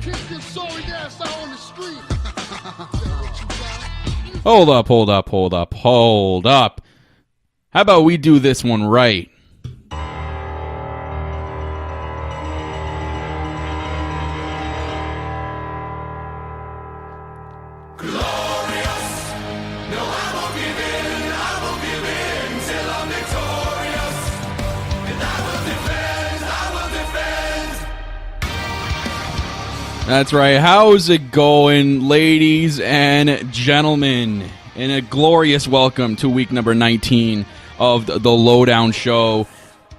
Kick your sorry ass out on the street. Hold up. How about we do this one right? That's right. How's it going, ladies and gentlemen? And a glorious welcome to week number 19 of the Lowdown Show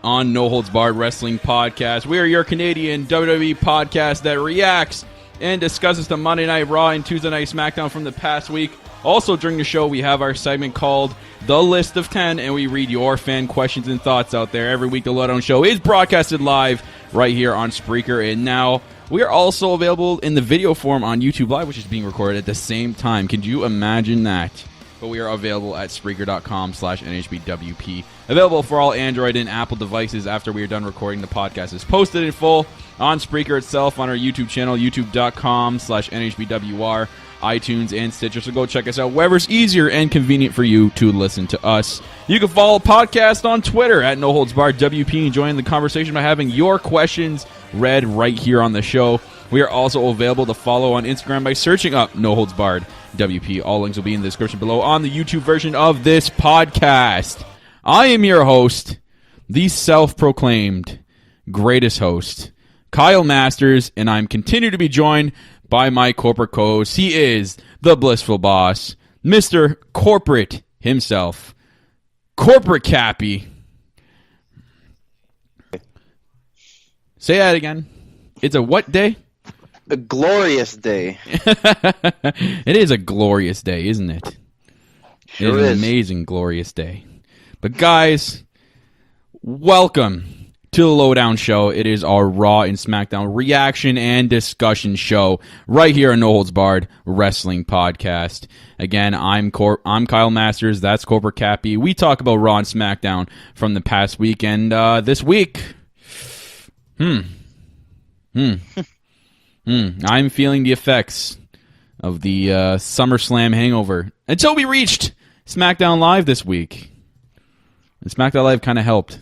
on No Holds Barred Wrestling Podcast. We are your Canadian WWE podcast that reacts and discusses the Monday Night Raw and Tuesday Night Smackdown from the past week. Also, during the show, we have our segment called The List of 10, and we read your fan questions and thoughts out there. Every week, the Lowdown Show is broadcasted live right here on Spreaker, and now we are also available in the video form on YouTube Live, which is being recorded at the same time. Can you imagine that? But we are available at Spreaker.com/NHBWP. Available for all Android and Apple devices after we are done recording. The podcast is posted in full on Spreaker itself on our YouTube channel, youtube.com/NHBWR, iTunes, and Stitcher. So go check us out wherever's easier and convenient for you to listen to us. You can follow the podcast on Twitter at No Holds Barred WP and join the conversation by having your questions read right here on the show. We are also available to follow on Instagram by searching up No Holds Barred WP. All links will be in the description below on the YouTube version of this podcast. I am your host, the self-proclaimed greatest host, Kyle Masters, and I'm continued to be joined by my corporate co-host. He is the blissful boss, Mr. Corporate himself, Corporate Cappy. Say that again. It's a what day? A glorious day. It is a glorious day, isn't it? Sure it is an amazing, glorious day. But guys, welcome to the Lowdown Show. It is our Raw and Smackdown reaction and discussion show right here on No Holds Barred Wrestling Podcast. Again, I'm Kyle Masters. That's Corporate Cappy. We talk about Raw and Smackdown from the past week, and this week, I'm feeling the effects of the SummerSlam hangover until we reached SmackDown Live this week. And SmackDown Live kind of helped.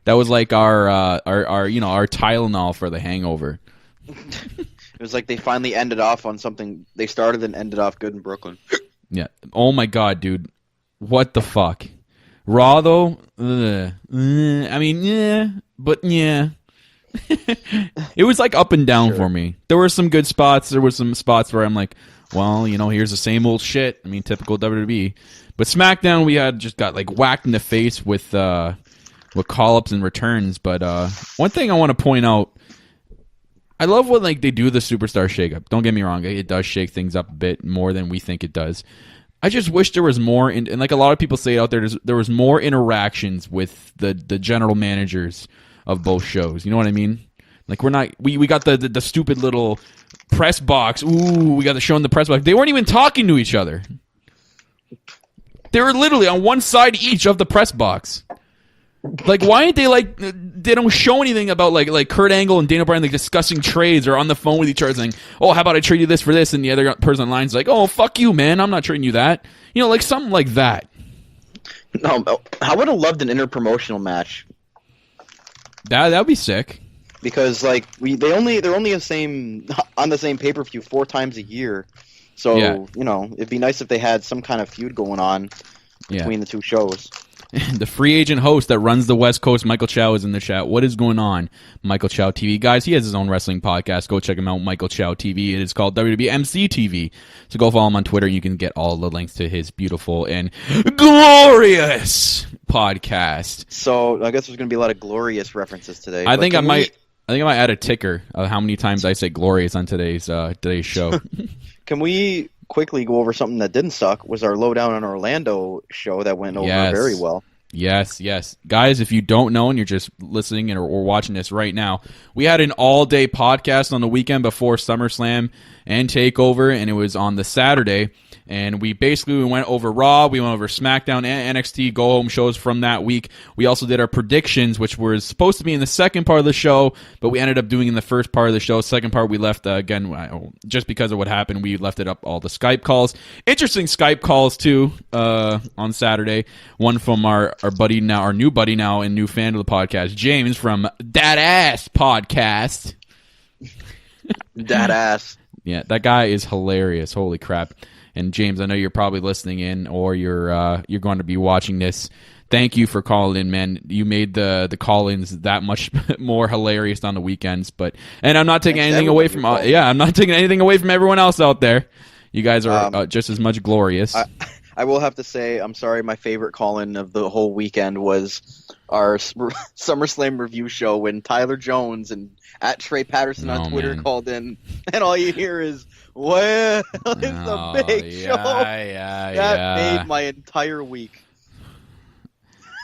That was like our Tylenol for the hangover. It was like they finally ended off on something they started and ended off good in Brooklyn. Yeah. Oh my god, dude. What the fuck? Raw though? I mean, yeah, but yeah. It was like up and down for me. There were some good spots. There were some spots where I'm like, well, here's the same old shit. I mean, typical WWE. But SmackDown, we had just got like whacked in the face with call-ups and returns. But one thing I want to point out, I love when like they do the superstar shakeup. Don't get me wrong, it does shake things up a bit more than we think it does. I just wish there was more, and like a lot of people say out there was more interactions with the general managers of both shows. You know what I mean? Like we got the stupid little press box. Ooh, we got the show in the press box. They weren't even talking to each other. They were literally on one side each of the press box. Like, why aren't they like? They don't show anything about like Kurt Angle and Daniel Bryan like discussing trades or on the phone with each other saying, "Oh, how about I trade you this for this?" And the other person on line's like, "Oh, fuck you, man. I'm not trading you that." Like something like that. No, I would have loved an interpromotional match. That'd be sick. Because like they're only on the same pay-per-view 4 times a year. So, yeah. It'd be nice if they had some kind of feud going on between the two shows. The free agent host that runs the West Coast, Michael Chow, is in the chat. What is going on, Michael Chow TV? Guys, he has his own wrestling podcast. Go check him out, Michael Chow TV. It is called WWE MC TV. So go follow him on Twitter. You can get all the links to his beautiful and glorious podcast. So I guess there's going to be a lot of glorious references today. I think I might add a ticker of how many times I say glorious on today's show. Can we quickly go over something that didn't suck? Was our Lowdown on Orlando show that went over very well. Yes, yes. Guys, if you don't know and you're just listening or watching this right now, we had an all-day podcast on the weekend before SummerSlam and TakeOver, and it was on the Saturday. And we went over Raw, we went over SmackDown and NXT go-home shows from that week. We also did our predictions, which was supposed to be in the second part of the show, but we ended up doing in the first part of the show. Second part, we left, again, just because of what happened, we left it up all the Skype calls. Interesting Skype calls, too, on Saturday. One from our buddy now, our new buddy now and new fan of the podcast, James from That Ass Podcast. That ass. Yeah, that guy is hilarious. Holy crap. And James, I know you're probably listening in, or you're going to be watching this. Thank you for calling in, man. You made the call-ins that much more hilarious on the weekends. And I'm not taking anything away from I'm not taking anything away from everyone else out there. You guys are just as much glorious. I will have to say, I'm sorry, my favorite call-in of the whole weekend was our SummerSlam review show when Tyler Jones and at Trey Patterson on Twitter called in, and all you hear is, well, it's a big show. That made my entire week.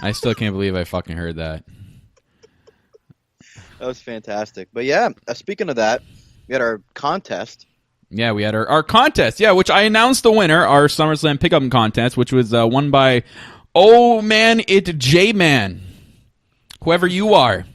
I still can't believe I fucking heard that. That was fantastic. But yeah, speaking of that, we had our contest. Yeah, we had our contest, which I announced the winner, our SummerSlam Pickup Contest, which was won by Oh Man It J-Man. Whoever you are.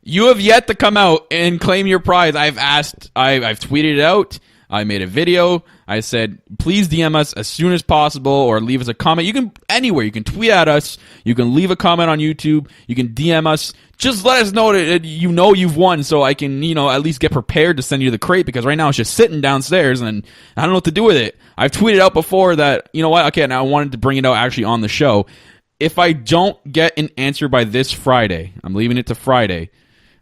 You have yet to come out and claim your prize. I've tweeted it out. I made a video. I said, please DM us as soon as possible or leave us a comment. You can anywhere. You can tweet at us. You can leave a comment on YouTube. You can DM us. Just let us know that you know you've won so I can, at least get prepared to send you the crate because right now it's just sitting downstairs and I don't know what to do with it. I've tweeted out before that, you know what? Okay, now I wanted to bring it out actually on the show. If I don't get an answer by this Friday, I'm leaving it to Friday,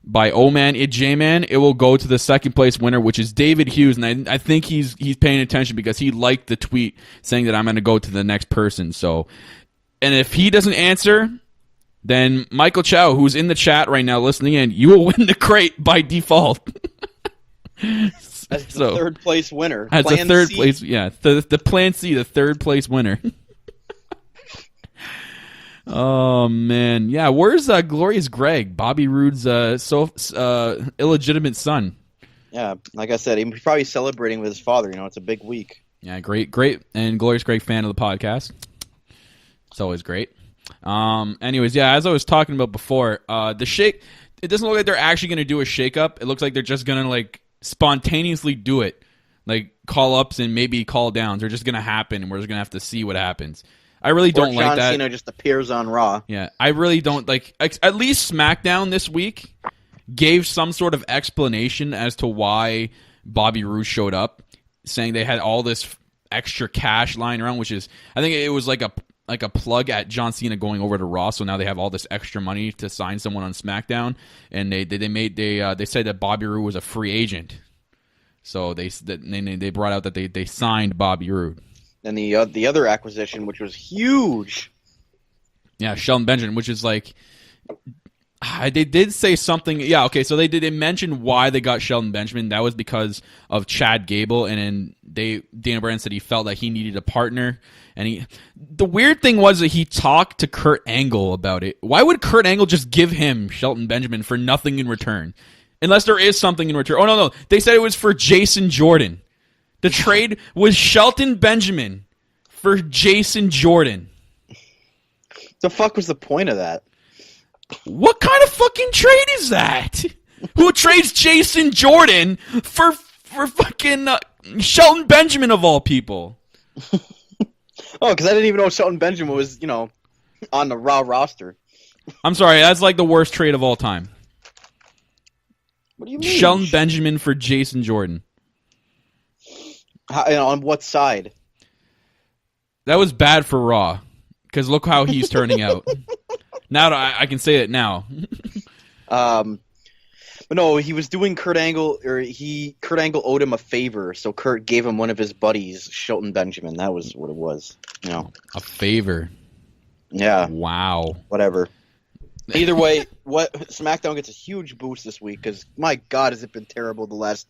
by Oh Man It J-Man, it will go to the second place winner, which is David Hughes, and I think he's paying attention because he liked the tweet saying that I'm going to go to the next person. So, and if he doesn't answer, then Michael Chow, who's in the chat right now listening in, you will win the crate by default. That's the third place winner. That's a third place, the Plan C, the third place winner. Oh man, yeah. Where's Glorious Greg, Bobby Roode's illegitimate son? Yeah, like I said, he's probably celebrating with his father. It's a big week. Yeah, great, and Glorious Greg fan of the podcast. It's always great. Anyways, yeah, as I was talking about before, the shake. It doesn't look like they're actually going to do a shake-up. It looks like they're just going to spontaneously do it, call ups and maybe call downs. They're just going to happen, and we're just going to have to see what happens. I really don't like that. John Cena just appears on Raw. Yeah, I really don't like. At least SmackDown this week gave some sort of explanation as to why Bobby Roode showed up, saying they had all this extra cash lying around, which is, I think it was like a plug at John Cena going over to Raw. So now they have all this extra money to sign someone on SmackDown, and they said that Bobby Roode was a free agent. So they brought out that they signed Bobby Roode. And the other acquisition, which was huge. Yeah, Shelton Benjamin, which is they did say something. Yeah, okay, so they mention why they got Shelton Benjamin. That was because of Chad Gable, and then Dana Bryan said he felt like he needed a partner. And the weird thing was that he talked to Kurt Angle about it. Why would Kurt Angle just give him Shelton Benjamin for nothing in return? Unless there is something in return. Oh, no. They said it was for Jason Jordan. The trade was Shelton Benjamin for Jason Jordan. The fuck was the point of that? What kind of fucking trade is that? Who trades Jason Jordan for fucking Shelton Benjamin of all people? Oh, because I didn't even know Shelton Benjamin was, on the Raw roster. I'm sorry, that's the worst trade of all time. What do you mean? Shelton Benjamin for Jason Jordan. On what side? That was bad for Raw, because look how he's turning out. Now I can say it now. But no, he was doing Kurt Angle, Kurt Angle owed him a favor, so Kurt gave him one of his buddies, Shelton Benjamin. That was what it was. A favor. Yeah. Wow. Whatever. Either way, SmackDown gets a huge boost this week because my God, has it been terrible the last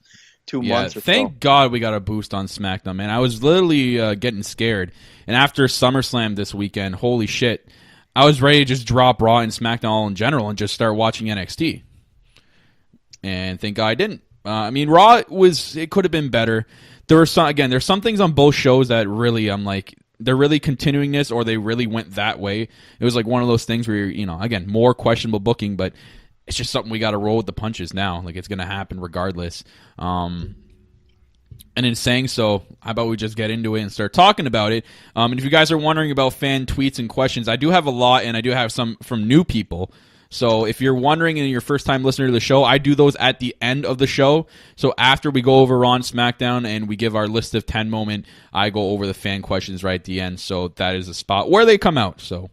2 months or so. Thank God we got a boost on SmackDown, man. I was literally getting scared. And after SummerSlam this weekend, holy shit, I was ready to just drop Raw and SmackDown all in general and just start watching NXT. And thank God I didn't. I mean, Raw it could have been better. There's some things on both shows that really, I'm like, they're really continuing this, or they really went that way. It was like one of those things where, again, more questionable booking, but it's just something we got to roll with the punches now. Like, it's going to happen regardless. And in saying so, how about we just get into it and start talking about it? And if you guys are wondering about fan tweets and questions, I do have a lot, and I do have some from new people. So if you're wondering and you're a first-time listener to the show, I do those at the end of the show. So after we go over Raw and SmackDown and we give our list of 10 moment, I go over the fan questions right at the end. So that is a spot where they come out. So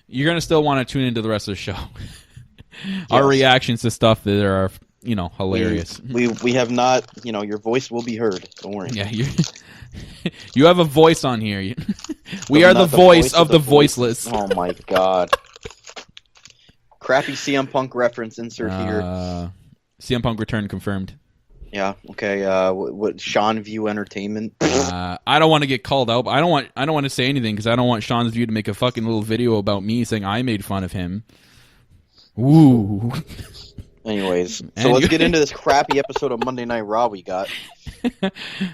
you're going to still want to tune into the rest of the show. Yes. Our reactions to stuff that are, hilarious. We have not, your voice will be heard. Don't worry. Yeah, you have a voice on here. We are the voice of the voiceless. Oh my God. Crappy CM Punk reference insert here. CM Punk return confirmed. Yeah. Okay. What Sean View Entertainment? I don't want to get called out. But I don't want to say anything because I don't want Sean's View to make a fucking little video about me saying I made fun of him. Ooh. Anyways, so let's get into this crappy episode of Monday Night Raw we got. It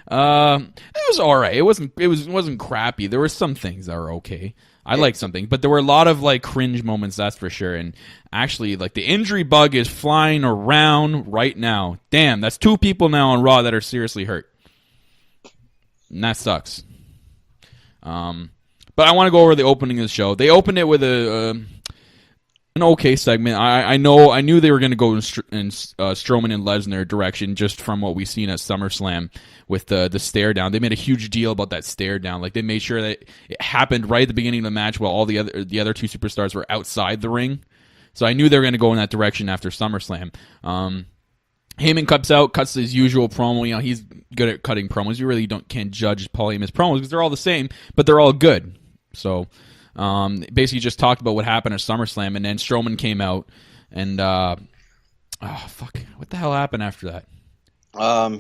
was all right. It wasn't crappy. There were some things that were okay. I like something, but there were a lot of like cringe moments, that's for sure. And actually, like the injury bug is flying around right now. Damn, that's 2 people now on Raw that are seriously hurt, and that sucks. But I want to go over the opening of the show. They opened it with an okay segment. I knew they were going to go in Strowman and Lesnar direction just from what we've seen at SummerSlam with the stare down. They made a huge deal about that stare down. Like they made sure that it happened right at the beginning of the match while all the other 2 superstars were outside the ring. So I knew they were going to go in that direction after SummerSlam. Heyman cuts his usual promo. He's good at cutting promos. You really can't judge Paul Heyman's promos because they're all the same, but they're all good. So basically just talked about what happened at SummerSlam, and then Strowman came out, and what the hell happened after that?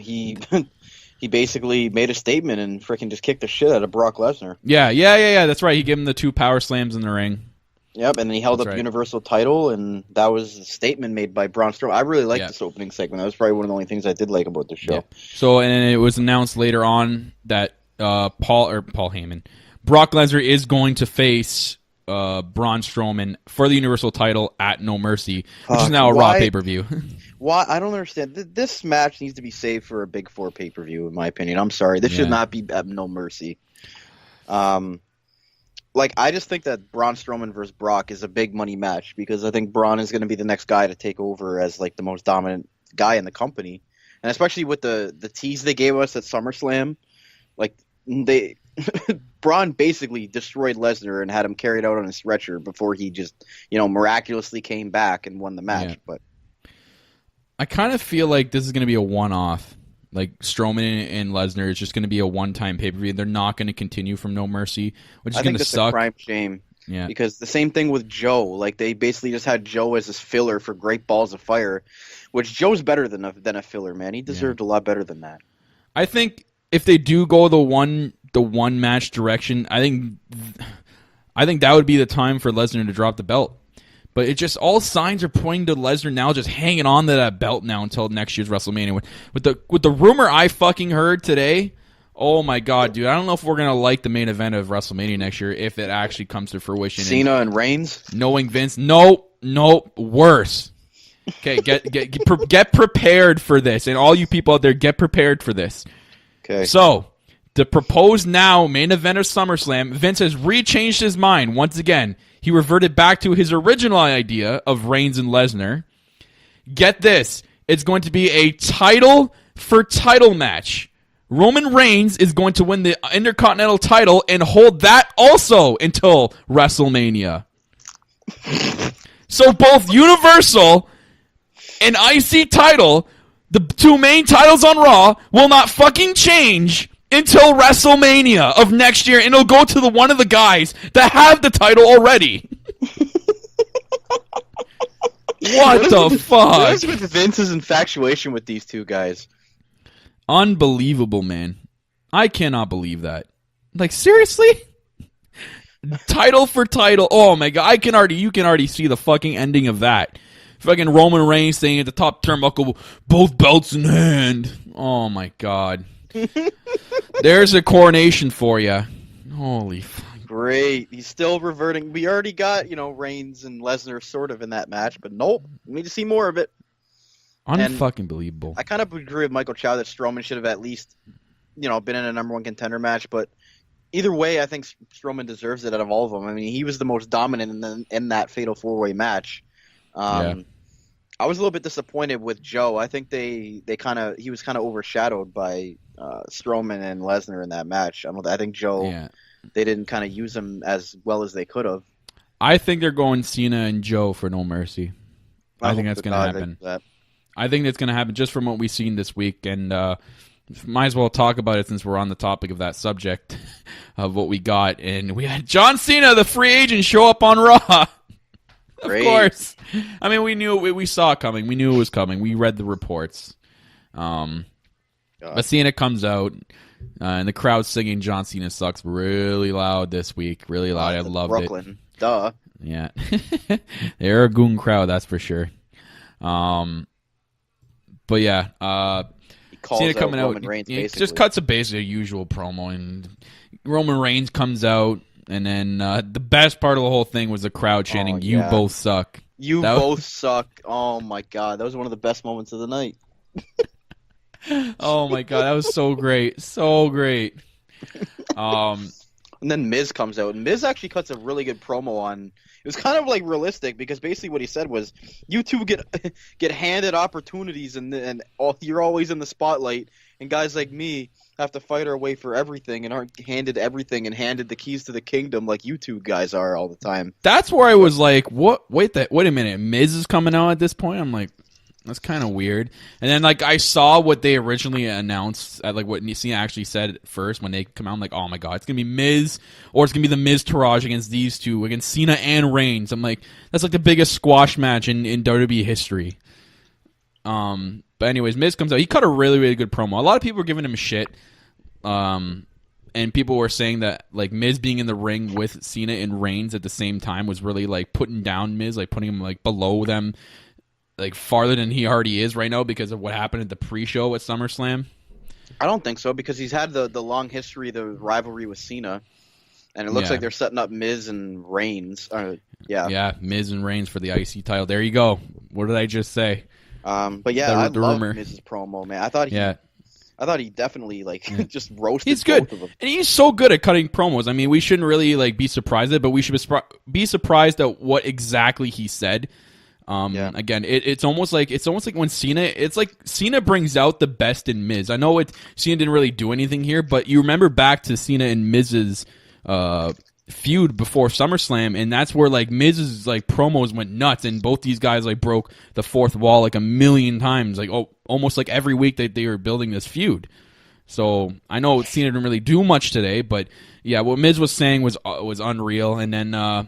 He basically made a statement and freaking just kicked the shit out of Brock Lesnar. Yeah, that's right. He gave him the 2 power slams in the ring. Yep, and then he held up the Universal title, and that was a statement made by Braun Strowman. I really liked this opening segment. That was probably one of the only things I did like about the show. Yeah. So, and it was announced later on that Paul Heyman, Brock Lesnar is going to face Braun Strowman for the Universal title at No Mercy, which is now a Raw pay-per-view. Why? I don't understand. This match needs to be saved for a Big 4 pay-per-view, in my opinion. I'm sorry. This should not be at No Mercy. I just think that Braun Strowman versus Brock is a big money match because I think Braun is going to be the next guy to take over as like the most dominant guy in the company, and especially with the tease they gave us at SummerSlam, like Braun basically destroyed Lesnar and had him carried out on a stretcher before he just miraculously came back and won the match. Yeah. But I kind of feel like this is going to be a one-off. Like Strowman and Lesnar is just going to be a one-time pay-per-view. They're not going to continue from No Mercy, which is going to suck. A crime shame. Yeah. Because the same thing with Joe. Like they basically just had Joe as this filler for Great Balls of Fire, which Joe's better than a filler, man. He deserved a lot better than that. I think if they do go the one match direction, I think that would be the time for Lesnar to drop the belt. But it just all signs are pointing to Lesnar now just hanging on to that belt now until next year's WrestleMania. With the rumor I fucking heard today, oh my god, dude, I don't know if we're gonna like the main event of WrestleMania next year if it actually comes to fruition. Cena and Reigns, knowing Vince, no, worse. Okay, get prepared for this, and all you people out there, get prepared for this. Okay, so the proposed now main event of SummerSlam, Vince has rechanged his mind once again. He reverted back to his original idea of Reigns and Lesnar. Get this. It's going to be a title for title match. Roman Reigns is going to win the Intercontinental title and hold that also until WrestleMania. So both Universal and IC title, the 2 main titles on Raw, will not fucking change until WrestleMania of next year, and it'll go to one of the guys that have the title already. What the fuck? What is with Vince's infatuation with these 2 guys? Unbelievable, man. I cannot believe that. Like, seriously? Title for title. Oh my god, you can already see the fucking ending of that. Fucking Roman Reigns saying at the top turnbuckle, both belts in hand. Oh my god. There's a coronation for you. Holy fuck. Great. He's still reverting. We already got, Reigns and Lesnar sort of in that match, but nope. We need to see more of it. Unfucking believable. I kind of agree with Michael Chow that Strowman should have at least, been in a number one contender match, but either way, I think Strowman deserves it out of all of them. I mean, he was the most dominant in that Fatal 4-Way match. I was a little bit disappointed with Joe. I think he was kind of overshadowed by Strowman and Lesnar in that match. I think Joe, they didn't kind of use him as well as they could have. I think they're going Cena and Joe for No Mercy. I think that's going to happen. I think that's going to happen just from what we've seen this week, and might as well talk about it since we're on the topic of that subject of what we got. And we had John Cena, the free agent, show up on Raw. Great. Of course. I mean, we saw it coming. We knew it was coming. We read the reports. But Cena comes out, and the crowd singing "John Cena sucks" really loud this week. Really loud. I loved Brooklyn. Duh. Yeah. They're a goon crowd, that's for sure. But yeah, Cena coming out, Roman Reigns, just cuts a basically usual promo, and Roman Reigns comes out. And then the best part of the whole thing was the crowd chanting, "You both suck." You both suck. Oh, my God. That was one of the best moments of the night. Oh, my God. That was so great. So great. And then Miz comes out. And Miz actually cuts a really good promo on... It was kind of like realistic because basically what he said was, you two get handed opportunities and you're always in the spotlight. And guys like me have to fight our way for everything and aren't handed everything and handed the keys to the kingdom like you two guys are all the time. That's where I was like, what? Wait a minute. Miz is coming out at this point? I'm like, that's kind of weird. And then like I saw what they originally announced, like what Cena actually said at first when they come out. I'm like, oh my god, it's gonna be Miz or it's gonna be the Miz Taraj against these two, against Cena and Reigns. I'm like, that's like the biggest squash match in WWE history. But anyways, Miz comes out. He cut a really, really good promo. A lot of people were giving him shit. And people were saying that like Miz being in the ring with Cena and Reigns at the same time was really like putting down Miz, like putting him like below them, like farther than he already is right now because of what happened at the pre-show at SummerSlam. I don't think so because he's had the long history, the rivalry with Cena, and it looks like they're setting up Miz and Reigns. Yeah, Miz and Reigns for the IC title. There you go. What did I just say? But yeah, I love Miz's promo, man. I thought he definitely just roasted. He's good, both of them. And he's so good at cutting promos. I mean, we shouldn't really like be surprised at it, but we should be surprised at what exactly he said. Again, it's almost like when Cena. It's like Cena brings out the best in Miz. I know Cena didn't really do anything here, but you remember back to Cena and Miz's feud before SummerSlam, and that's where like Miz's like promos went nuts, and both these guys like broke the fourth wall like a million times, like almost like every week that they were building this feud. So I know Cena didn't really do much today, but yeah, what Miz was saying was unreal. And then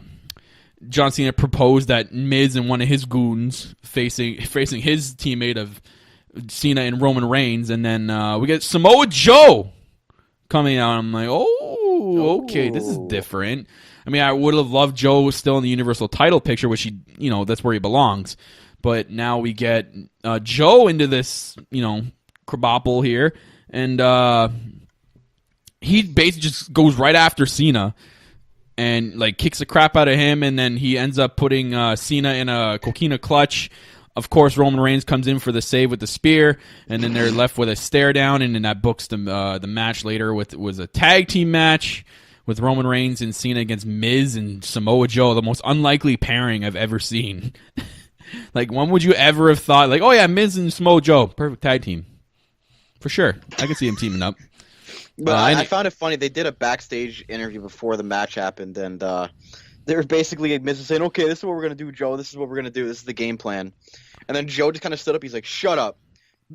John Cena proposed that Miz and one of his goons facing his teammate of Cena and Roman Reigns, and then we get Samoa Joe coming out. I'm like, okay, this is different. I mean, I would have loved Joe still in the Universal title picture, which that's where he belongs. But now we get Joe into this, kerbople here, and he basically just goes right after Cena and like kicks the crap out of him, and then he ends up putting Cena in a coquina clutch. Of course, Roman Reigns comes in for the save with the spear, and then they're left with a stare down, and then that books the match later was a tag team match with Roman Reigns and Cena against Miz and Samoa Joe, the most unlikely pairing I've ever seen. Like, when would you ever have thought, like, oh yeah, Miz and Samoa Joe, perfect tag team. For sure. I could see them teaming up. But I found it funny. They did a backstage interview before the match happened, and they were basically Miz was saying, okay, this is what we're going to do, Joe. This is what we're going to do. This is the game plan. And then Joe just kind of stood up. He's like, shut up.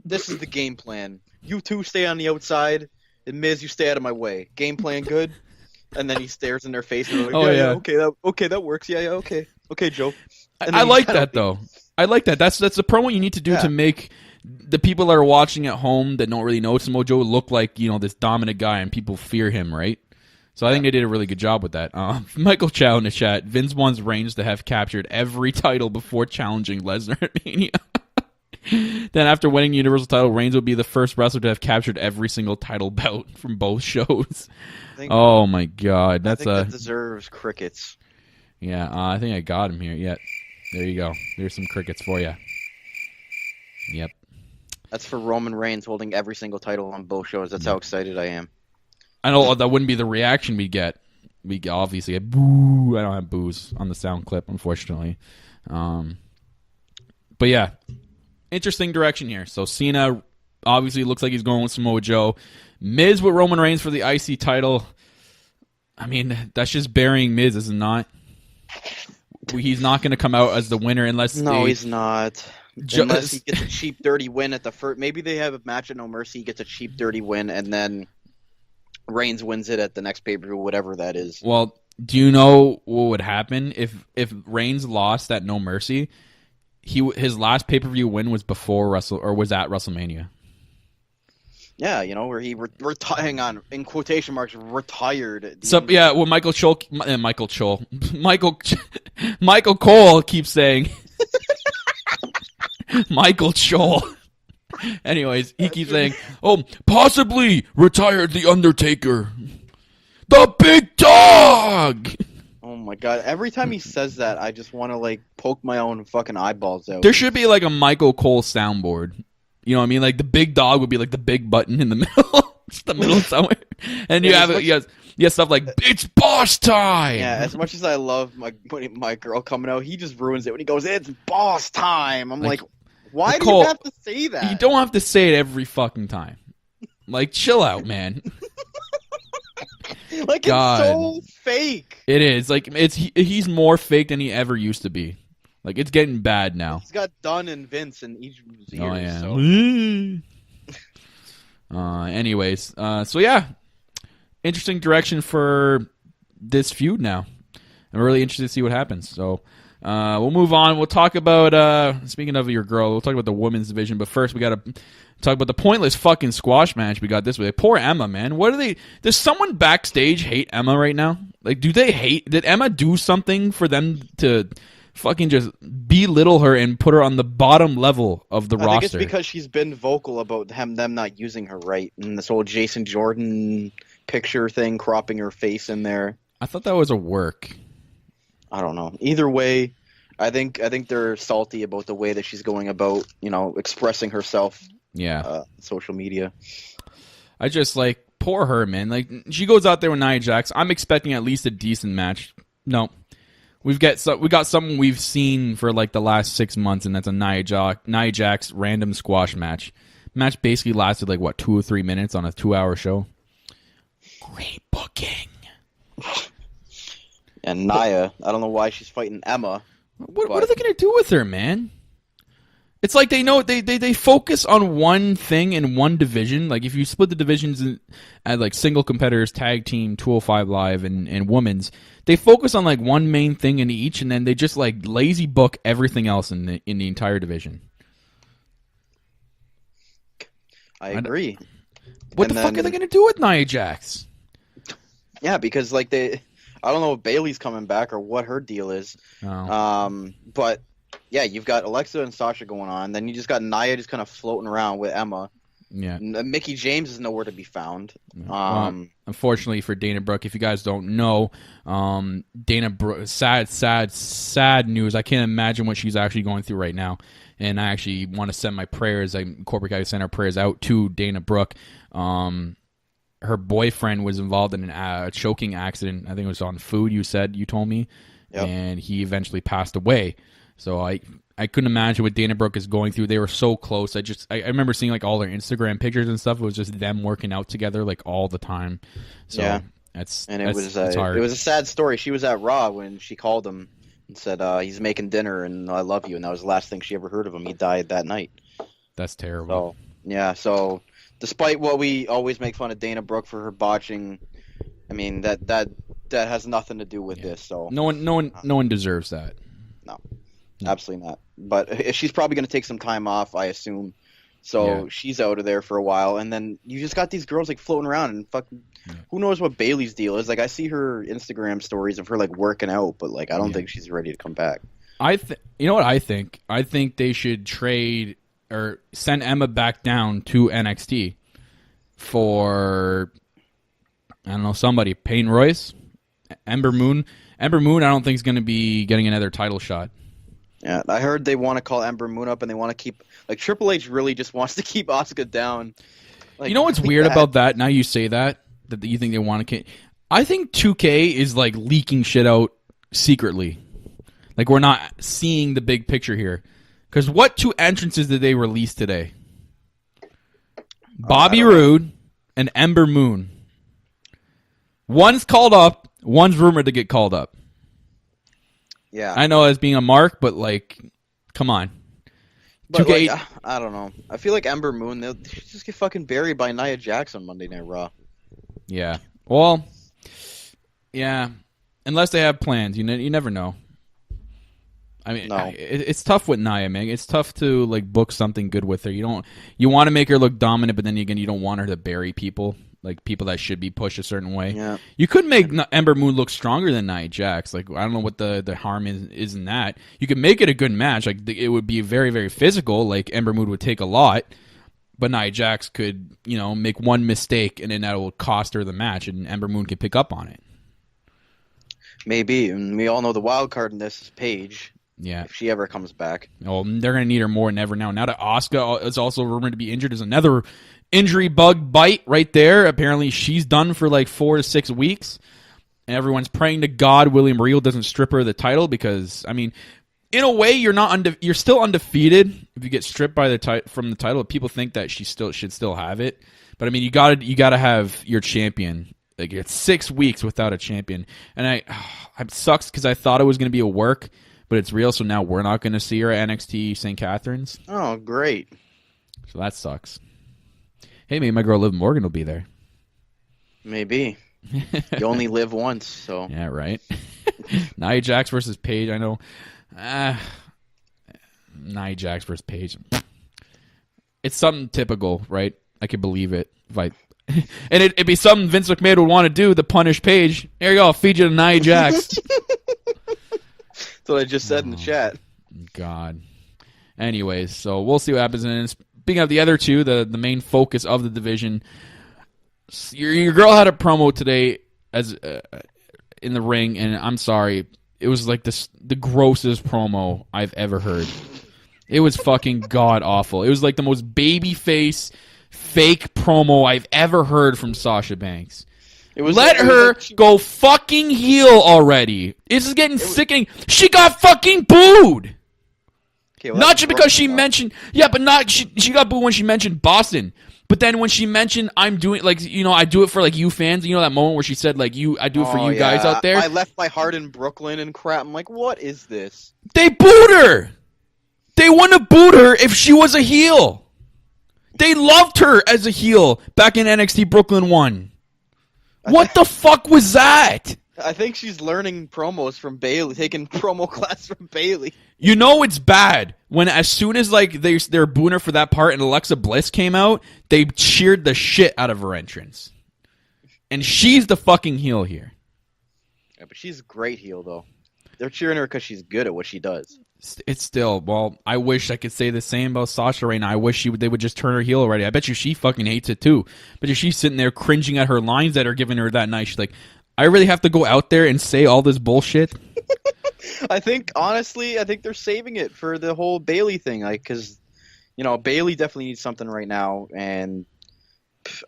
This is the game plan. You two stay on the outside, and Miz, you stay out of my way. Game plan good? And then he stares in their face, and they're like, okay, that works. Yeah, okay. Okay, Joe. I like that, though. I like that. That's the promo you need to do to make the people that are watching at home that don't really know Samoa Joe look like, this dominant guy, and people fear him, right? So I think they did a really good job with that. Michael Chow in the chat. Vince wants Reigns to have captured every title before challenging Lesnar at Mania. Then after winning the Universal title, Reigns would be the first wrestler to have captured every single title bout from both shows. Oh my God, that deserves crickets. Yeah, I think I got him here. Yeah, there you go. There's some crickets for you. Yep. That's for Roman Reigns holding every single title on both shows. That's how excited I am. I know that wouldn't be the reaction we get. We obviously get boo. I don't have boos on the sound clip, unfortunately. But yeah, interesting direction here. So Cena obviously looks like he's going with Samoa Joe. Miz with Roman Reigns for the IC title. I mean, that's just burying Miz, is it not? He's not going to come out as the winner unless he's not. Unless he gets a cheap, dirty win at the first. Maybe they have a match at No Mercy. He gets a cheap, dirty win, and then Reigns wins it at the next pay-per-view, whatever that is. Well, do you know what would happen if Reigns lost at No Mercy? His last pay-per-view win was was at WrestleMania. Yeah, where he hang on, in quotation marks, retired. So yeah, well, Michael Cole keeps saying Michael Cole. Anyways, he keeps saying, "Oh, possibly retired the Undertaker, the big dog." Oh my God! Every time he says that, I just want to poke my own fucking eyeballs out. There should be a Michael Cole soundboard. You know what I mean? The big dog would be the big button in the middle, just the middle somewhere, and you have stuff like "It's boss time." Yeah, as much as I love my girl coming out, he just ruins it when he goes, "It's boss time." I'm like, why do you have to say that? You don't have to say it every fucking time. Chill out, man. It's so fake. It is. He's more fake than he ever used to be. It's getting bad now. He's got Dunn and Vince in each of his ears. Oh, yeah. So. Anyways, so yeah. Interesting direction for this feud now. I'm really interested to see what happens. So we'll move on. We'll talk about, speaking of your girl, we'll talk about the women's division. But first, we got to talk about the pointless fucking squash match we got this week. Poor Emma, man. Does someone backstage hate Emma right now? Did Emma do something for them to fucking just belittle her and put her on the bottom level of the roster? I think it's because she's been vocal about them not using her right, and this whole Jason Jordan picture thing, cropping her face in there. I thought that was a work. I don't know. Either way, I think they're salty about the way that she's going about, expressing herself. Yeah. Social media. I just poor her, man. She goes out there with Nia Jax. I'm expecting at least a decent match. No. We got something we've seen for the last 6 months, and that's a Nia Jax random squash match. Match basically lasted 2 or 3 minutes on a 2-hour show. Great booking. And Nia, I don't know why she's fighting Emma. What are they gonna do with her, man? It's they know they focus on one thing in one division. If you split the divisions at single competitors, tag team, 205 Live, and women's, they focus on one main thing in each, and then they just lazy book everything else in the entire division. I agree. What the fuck are they gonna do with Nia Jax? Yeah, because I don't know if Bayley's coming back or what her deal is. Oh. But yeah, you've got Alexa and Sasha going on. Then you just got Nia just kind of floating around with Emma. Yeah. Mickey James is nowhere to be found. Unfortunately for Dana Brooke, if you guys don't know, Dana Brooke, sad news. I can't imagine what she's actually going through right now. And I actually want to send my prayers. Corporate guys send our prayers out to Dana Brooke. Her boyfriend was involved in a choking accident. I think it was on food. You told me, yep. And he eventually passed away. So I couldn't imagine what Dana Brooke is going through. They were so close. I remember seeing all their Instagram pictures and stuff. It was just them working out together all the time. So yeah, it's It hard. was a sad story. She was at Raw when she called him and said he's making dinner and I love you, and that was the last thing she ever heard of him. He died that night. That's terrible. So yeah, so despite what we always make fun of Dana Brooke for her botching, I mean that has nothing to do with this. So no one deserves that. No. Absolutely not. But she's probably going to take some time off, I assume, So she's out of there for a while, and then you just got these girls like floating around and fucking who knows what Bailey's deal is. Like I see her Instagram stories of her like working out, but like I don't think she's ready to come back. You know what I think? I think they should trade or send Emma back down to NXT for I don't know somebody. Peyton Royce, Ember Moon. Ember Moon, I don't think is going to be getting another title shot. Yeah, I heard they want to call Ember Moon up, and they want to keep like Triple H really just wants to keep Asuka down. Like, you know what's weird about that? Now you say that you think they want to. I think 2K is like leaking shit out secretly. Like we're not seeing the big picture here. Because what 2 entrances did they release today? Bobby Roode and Ember Moon. One's called up. One's rumored to get called up. Yeah, I know as being a mark, but like, come on. But like, I don't know. I feel like Ember Moon, they'll just get fucking buried by Nia Jax on Monday Night Raw. Yeah. Well, yeah. Unless they have plans, you never know. I mean, it's tough with Nia, man. It's tough to like book something good with her. You want to make her look dominant, but then again, you don't want her to bury people. Like people that should be pushed a certain way. Yeah. You could make Ember Moon look stronger than Nia Jax. Like I don't know what the harm is in that. You could make it a good match. Like it would be very, very physical. Like Ember Moon would take a lot, but Nia Jax could make one mistake and then that will cost her the match, and Ember Moon could pick up on it. Maybe, and we all know the wild card in this is Paige. Yeah. If she ever comes back. Oh, they're going to need her more than ever now. Now that Asuka is also rumored to be injured, there's another injury bug bite right there. Apparently, she's done for like 4 to 6 weeks. And everyone's praying to God William Regal doesn't strip her of the title because, I mean, in a way, you're still undefeated if you get stripped from the title. People think that she should still have it. But, I mean, you gotta have your champion. Like, it's 6 weeks without a champion. And it sucks because I thought it was going to be a work. But it's real, so now we're not going to see her at NXT St. Catharines. Oh, great. So that sucks. Hey, maybe my girl Liv Morgan will be there. Maybe. You only live once, so. Yeah, right. Nia Jax versus Paige, I know. Nia Jax versus Paige. It's something typical, right? I could believe it. And it'd be something Vince McMahon would want to do to punish Paige. Here you go, I'll feed you to Nia Jax. That's what I just said in the chat. God. Anyways, so we'll see what happens. And speaking of the other two, the main focus of the division, your girl had a promo today as in the ring, and I'm sorry, it was like the grossest promo I've ever heard. It was fucking god awful. It was like the most babyface fake promo I've ever heard from Sasha Banks. Let her go fucking heel already. This is getting sickening. She got fucking booed. Okay, well, not just because she mentioned, but she got booed when she mentioned Boston. But then when she mentioned, I'm doing, like, I do it for, like, you fans. You know that moment where she said, like, I do it for you guys out there? I left my heart in Brooklyn and crap. I'm like, what is this? They booed her. They wouldn't have booed her if she was a heel. They loved her as a heel back in NXT Brooklyn 1. What the fuck was that? I think she's learning promos from Bailey, taking promo class from Bailey. You know it's bad when as soon as like they're booing her for that part and Alexa Bliss came out, they cheered the shit out of her entrance. And she's the fucking heel here. Yeah, but she's a great heel though. They're cheering her because she's good at what she does. It's still, well, I wish I could say the same about Sasha right now. I wish they would just turn her heel already. I bet you she fucking hates it too. But she's sitting there cringing at her lines that are giving her that night. She's like, I really have to go out there and say all this bullshit? I think, honestly, they're saving it for the whole Bailey thing. Like, because, Bailey definitely needs something right now. And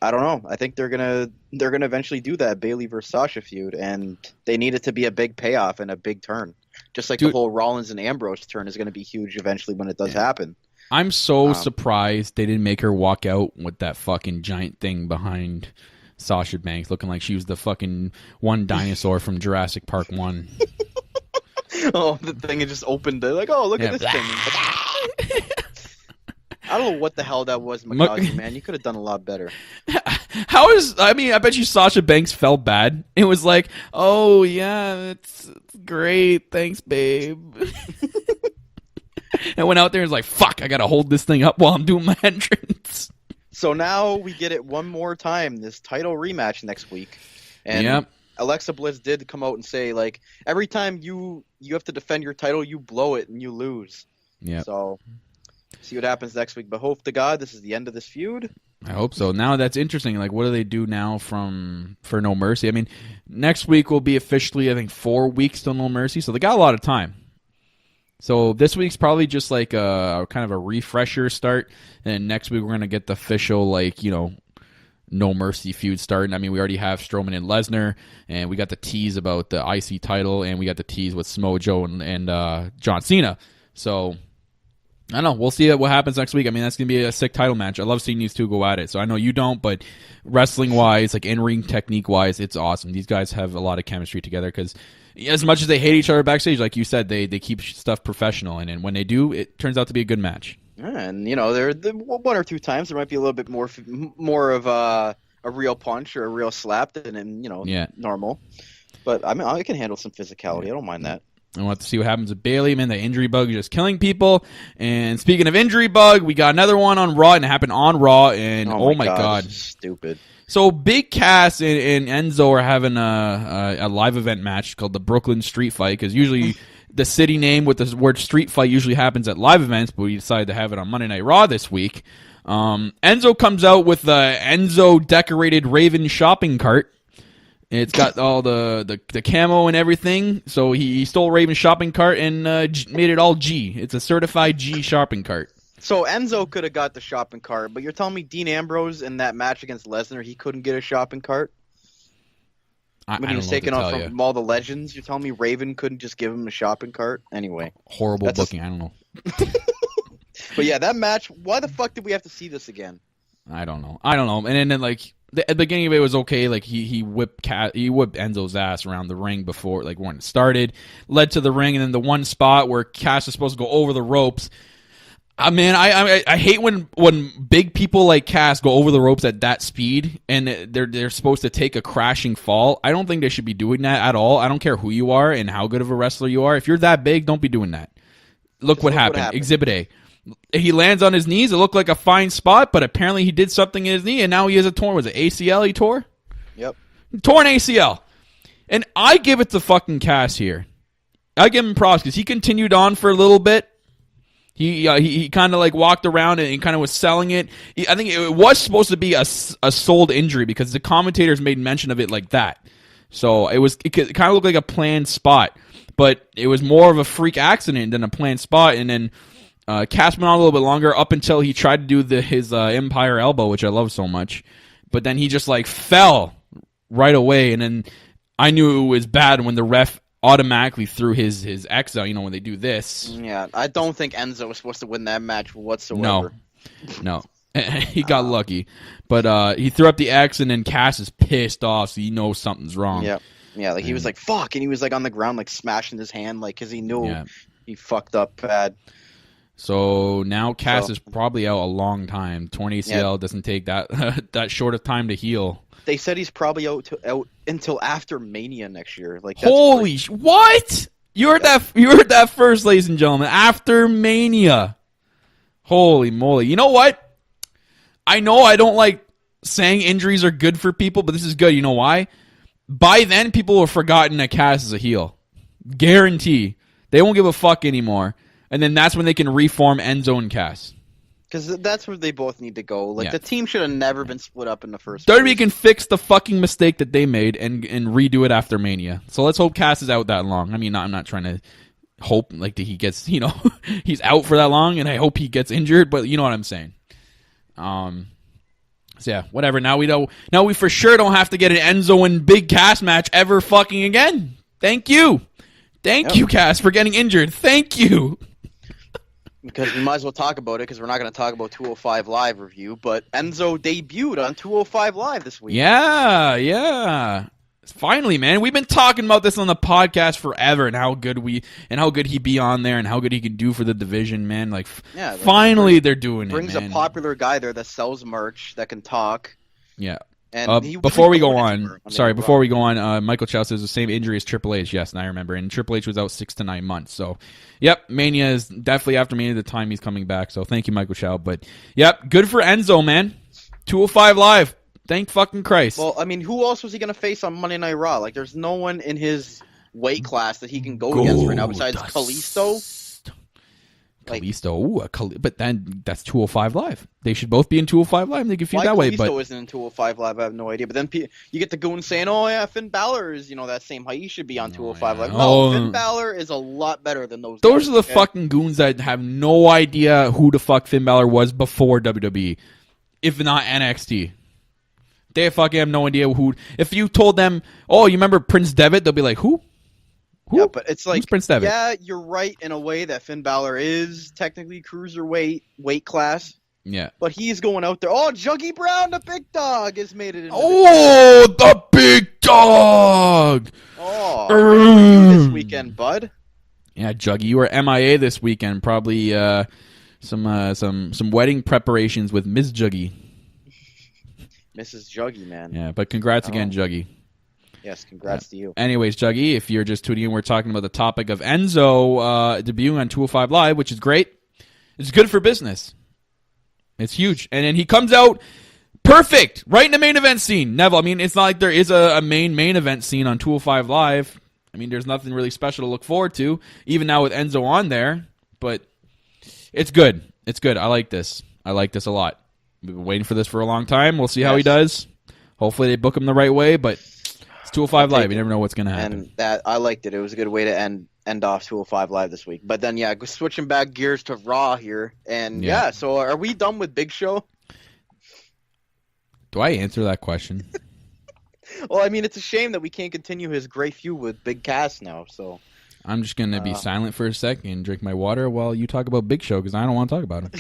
I don't know. I think they're gonna eventually do that Bailey versus Sasha feud. And they need it to be a big payoff and a big turn. Just like the whole Rollins and Ambrose turn is going to be huge eventually when it does happen. I'm so surprised they didn't make her walk out with that fucking giant thing behind Sasha Banks, looking like she was the fucking one dinosaur from Jurassic Park 1. Oh, the thing had just opened. Like, oh, look at this thing. I don't know what the hell that was, McCausey, man. You could have done a lot better. I bet you Sasha Banks felt bad. It was like, oh, yeah, it's great. Thanks, babe. and went out there and was like, fuck, I gotta hold this thing up while I'm doing my entrance. So now we get it one more time, this title rematch next week. And Yep. Alexa Bliss did come out and say, like, every time you have to defend your title, you blow it and you lose. Yeah. So see what happens next week. But hope to God this is the end of this feud. I hope so. Now that's interesting. Like, what do they do now for No Mercy? I mean, next week will be officially, I think, 4 weeks till No Mercy. So they got a lot of time. So this week's probably just like a kind of a refresher start. And next week we're going to get the official, like, No Mercy feud starting. I mean, we already have Strowman and Lesnar. And we got the tease about the IC title. And we got the tease with Smojo and John Cena. So I don't know. We'll see what happens next week. I mean, that's going to be a sick title match. I love seeing these two go at it. So I know you don't, but wrestling-wise, like in-ring technique-wise, it's awesome. These guys have a lot of chemistry together because as much as they hate each other backstage, like you said, they keep stuff professional. And when they do, it turns out to be a good match. And, there one or two times there might be a little bit more of a real punch or a real slap than, normal. But, I mean, I can handle some physicality. I don't mind that. I want to see what happens with Bayley. Man, the injury bug is just killing people. And speaking of injury bug, we got another one on Raw, and it happened on Raw. And oh my God. This is stupid. So Big Cass and Enzo are having a live event match called the Brooklyn Street Fight, because usually the city name with the word street fight usually happens at live events, but we decided to have it on Monday Night Raw this week. Enzo comes out with the Enzo decorated Raven shopping cart. It's got all the camo and everything. So he stole Raven's shopping cart and made it all G. It's a certified G shopping cart. So Enzo could have got the shopping cart, but you're telling me Dean Ambrose in that match against Lesnar, he couldn't get a shopping cart? When he was taken off from all the legends, you're telling me Raven couldn't just give him a shopping cart? Anyway. Horrible booking. I don't know. But yeah, that match, why the fuck did we have to see this again? I don't know. And then like, at the beginning of it was okay. Like he whipped Enzo's ass around the ring before, like when it started, led to the ring, and then the one spot where Cass is supposed to go over the ropes. Man, I hate when big people like Cass go over the ropes at that speed and they're supposed to take a crashing fall. I don't think they should be doing that at all. I don't care who you are and how good of a wrestler you are. If you're that big, don't be doing that. Look what happened. Exhibit A. He lands on his knees. It looked like a fine spot, but apparently he did something in his knee, and now he has a torn. Was it ACL he tore? Yep. Torn ACL. And I give it to fucking Cass here. I give him props because he continued on for a little bit. He kind of like walked around and kind of was selling it. I think it was supposed to be a sold injury because the commentators made mention of it like that. So it kind of looked like a planned spot, but it was more of a freak accident than a planned spot. And then Cass went on a little bit longer up until he tried to do his Empire Elbow, which I love so much. But then he just like fell right away, and then I knew it was bad when the ref automatically threw his X out, when they do this. Yeah, I don't think Enzo was supposed to win that match whatsoever. No. He got lucky. But he threw up the X, and then Cass is pissed off, so he knows something's wrong. Yeah, like he was like, fuck, and he was like on the ground like smashing his hand like because he knew he fucked up bad. So now Cass is probably out a long time. Torn ACL doesn't take that short of time to heal. They said he's probably out until after Mania next year. Like, that's holy what? You heard that first, ladies and gentlemen. After Mania. Holy moly! You know what? I know I don't like saying injuries are good for people, but this is good. You know why? By then, people will have forgotten that Cass is a heel. Guarantee. They won't give a fuck anymore. And then that's when they can reform Enzo and Cass. Because that's where they both need to go. Like, the team should have never been split up in the first place. WWE can fix the fucking mistake that they made and redo it after Mania. So let's hope Cass is out that long. I mean, I'm not trying to hope like that he gets, he's out for that long, and I hope he gets injured, but you know what I'm saying. So yeah, whatever. Now we for sure don't have to get an Enzo and Big Cass match ever fucking again. Thank you. Thank you, Cass, for getting injured. Thank you. Because we might as well talk about it, because we're not going to talk about 205 Live review, but Enzo debuted on 205 Live this week. Yeah. Finally, man. We've been talking about this on the podcast forever, and how good he be on there, and how good he can do for the division, man. Like, finally they're doing it, brings a popular guy there that sells merch, that can talk. Yeah. And he before we go wasn't on, going anywhere. Michael Chow says the same injury as Triple H. Yes, and I remember. And Triple H was out 6 to 9 months. So, yep, Mania is definitely after Mania the time he's coming back. So, thank you, Michael Chow. But, yep, good for Enzo, man. 205 Live. Thank fucking Christ. Well, I mean, who else was he going to face on Monday Night Raw? Like, there's no one in his weight class that he can go against right now besides Kalisto. Kalisto, but then that's 205 Live. They should both be in 205 Live, and they can feud that way. But Kalisto isn't in 205 Live, I have no idea. But then you get the goon saying, "Oh yeah, Finn Balor is that same height. He should be on 205 Live." No, Finn Balor is a lot better than those. Those guys, are the fucking goons that have no idea who the fuck Finn Balor was before WWE, if not NXT. They fucking have no idea who. If you told them, "Oh, you remember Prince Devitt?" They'll be like, "Who?" Yeah, but it's like, Prince Devitt? Yeah, you're right in a way that Finn Balor is technically cruiserweight weight class. Yeah. But he's going out there. Oh, Juggy Brown, the big dog, has made it. The big dog! Oh, good for you this weekend, bud. Yeah, Juggy, you were MIA this weekend. Probably some wedding preparations with Ms. Juggy. Mrs. Juggy, man. Yeah, but congrats again, Juggy. Yes, congrats to you. Anyways, Juggy, if you're just tuning in, we're talking about the topic of Enzo debuting on 205 Live, which is great. It's good for business. It's huge. And then he comes out perfect, right in the main event scene. Neville, I mean, it's not like there is a main event scene on 205 Live. I mean, there's nothing really special to look forward to, even now with Enzo on there. But it's good. It's good. I like this. I like this a lot. We've been waiting for this for a long time. We'll see how he does. Hopefully they book him the right way, but... 205 Live. You never know what's going to happen. And that I liked it. It was a good way to end off 205 Live this week. But then, switching back gears to Raw here. And, so are we done with Big Show? Do I answer that question? Well, I mean, it's a shame that we can't continue his great feud with Big Cass now. So I'm just going to be silent for a second and drink my water while you talk about Big Show because I don't want to talk about him.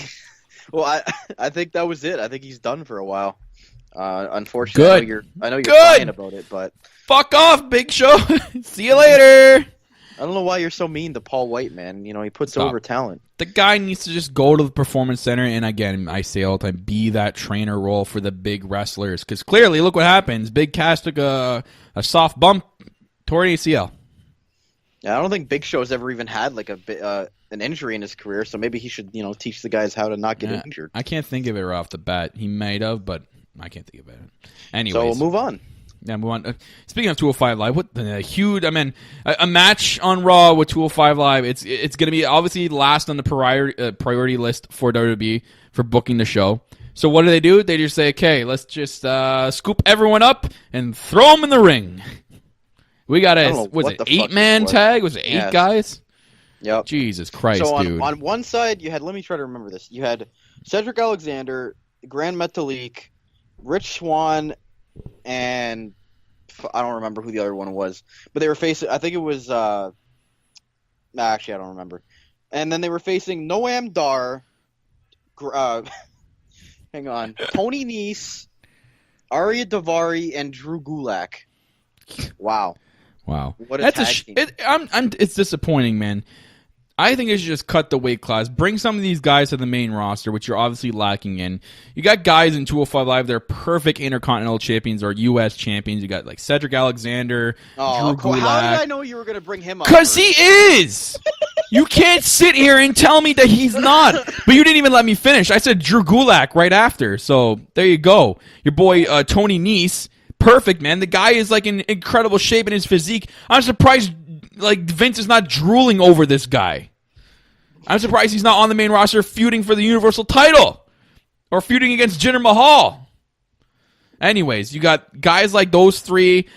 Well, I think that was it. I think he's done for a while. Unfortunately, good. I know you're crying about it, but fuck off, Big Show. See you later. I don't know why you're so mean to Paul White, man. He puts over talent. The guy needs to just go to the Performance Center and, again, I say all the time, be that trainer role for the big wrestlers. Because clearly, look what happens. Big Cass took a soft bump toward ACL. Yeah, I don't think Big Show's ever even had like an injury in his career, so maybe he should teach the guys how to not get injured. I can't think of it right off the bat. He might have, but I can't think of it. Anyways. So we'll move on. Yeah, move on. Speaking of 205 Live, what the huge? I mean, a match on Raw with 205 Live. It's going to be obviously last on the priority list for WWE for booking the show. So what do? They just say, okay, let's just scoop everyone up and throw them in the ring. We got a 8-man tag? Was it 8 guys? Yep. Jesus Christ, so dude. On one side, you had. Let me try to remember this. You had Cedric Alexander, Grand Metalik, Rich Swann, and I don't remember who the other one was, but they were facing. I think it was. Actually, I don't remember. And then they were facing Noam Dar. Hang on, Tony Nese, Arya Davari, and Drew Gulak. Wow. What a tag team. It's disappointing, man. I think they should just cut the weight class. Bring some of these guys to the main roster, which you're obviously lacking in. You got guys in 205 Live that are perfect Intercontinental champions or U.S. champions. You got like Cedric Alexander, Drew Gulak. How did I know you were going to bring him up? Because he is! You can't sit here and tell me that he's not. But you didn't even let me finish. I said Drew Gulak right after. So there you go. Your boy Tony Nese. Perfect, man. The guy is like in incredible shape in his physique. I'm surprised like Vince is not drooling over this guy. I'm surprised he's not on the main roster feuding for the Universal title or feuding against Jinder Mahal. Anyways, you got guys like those three.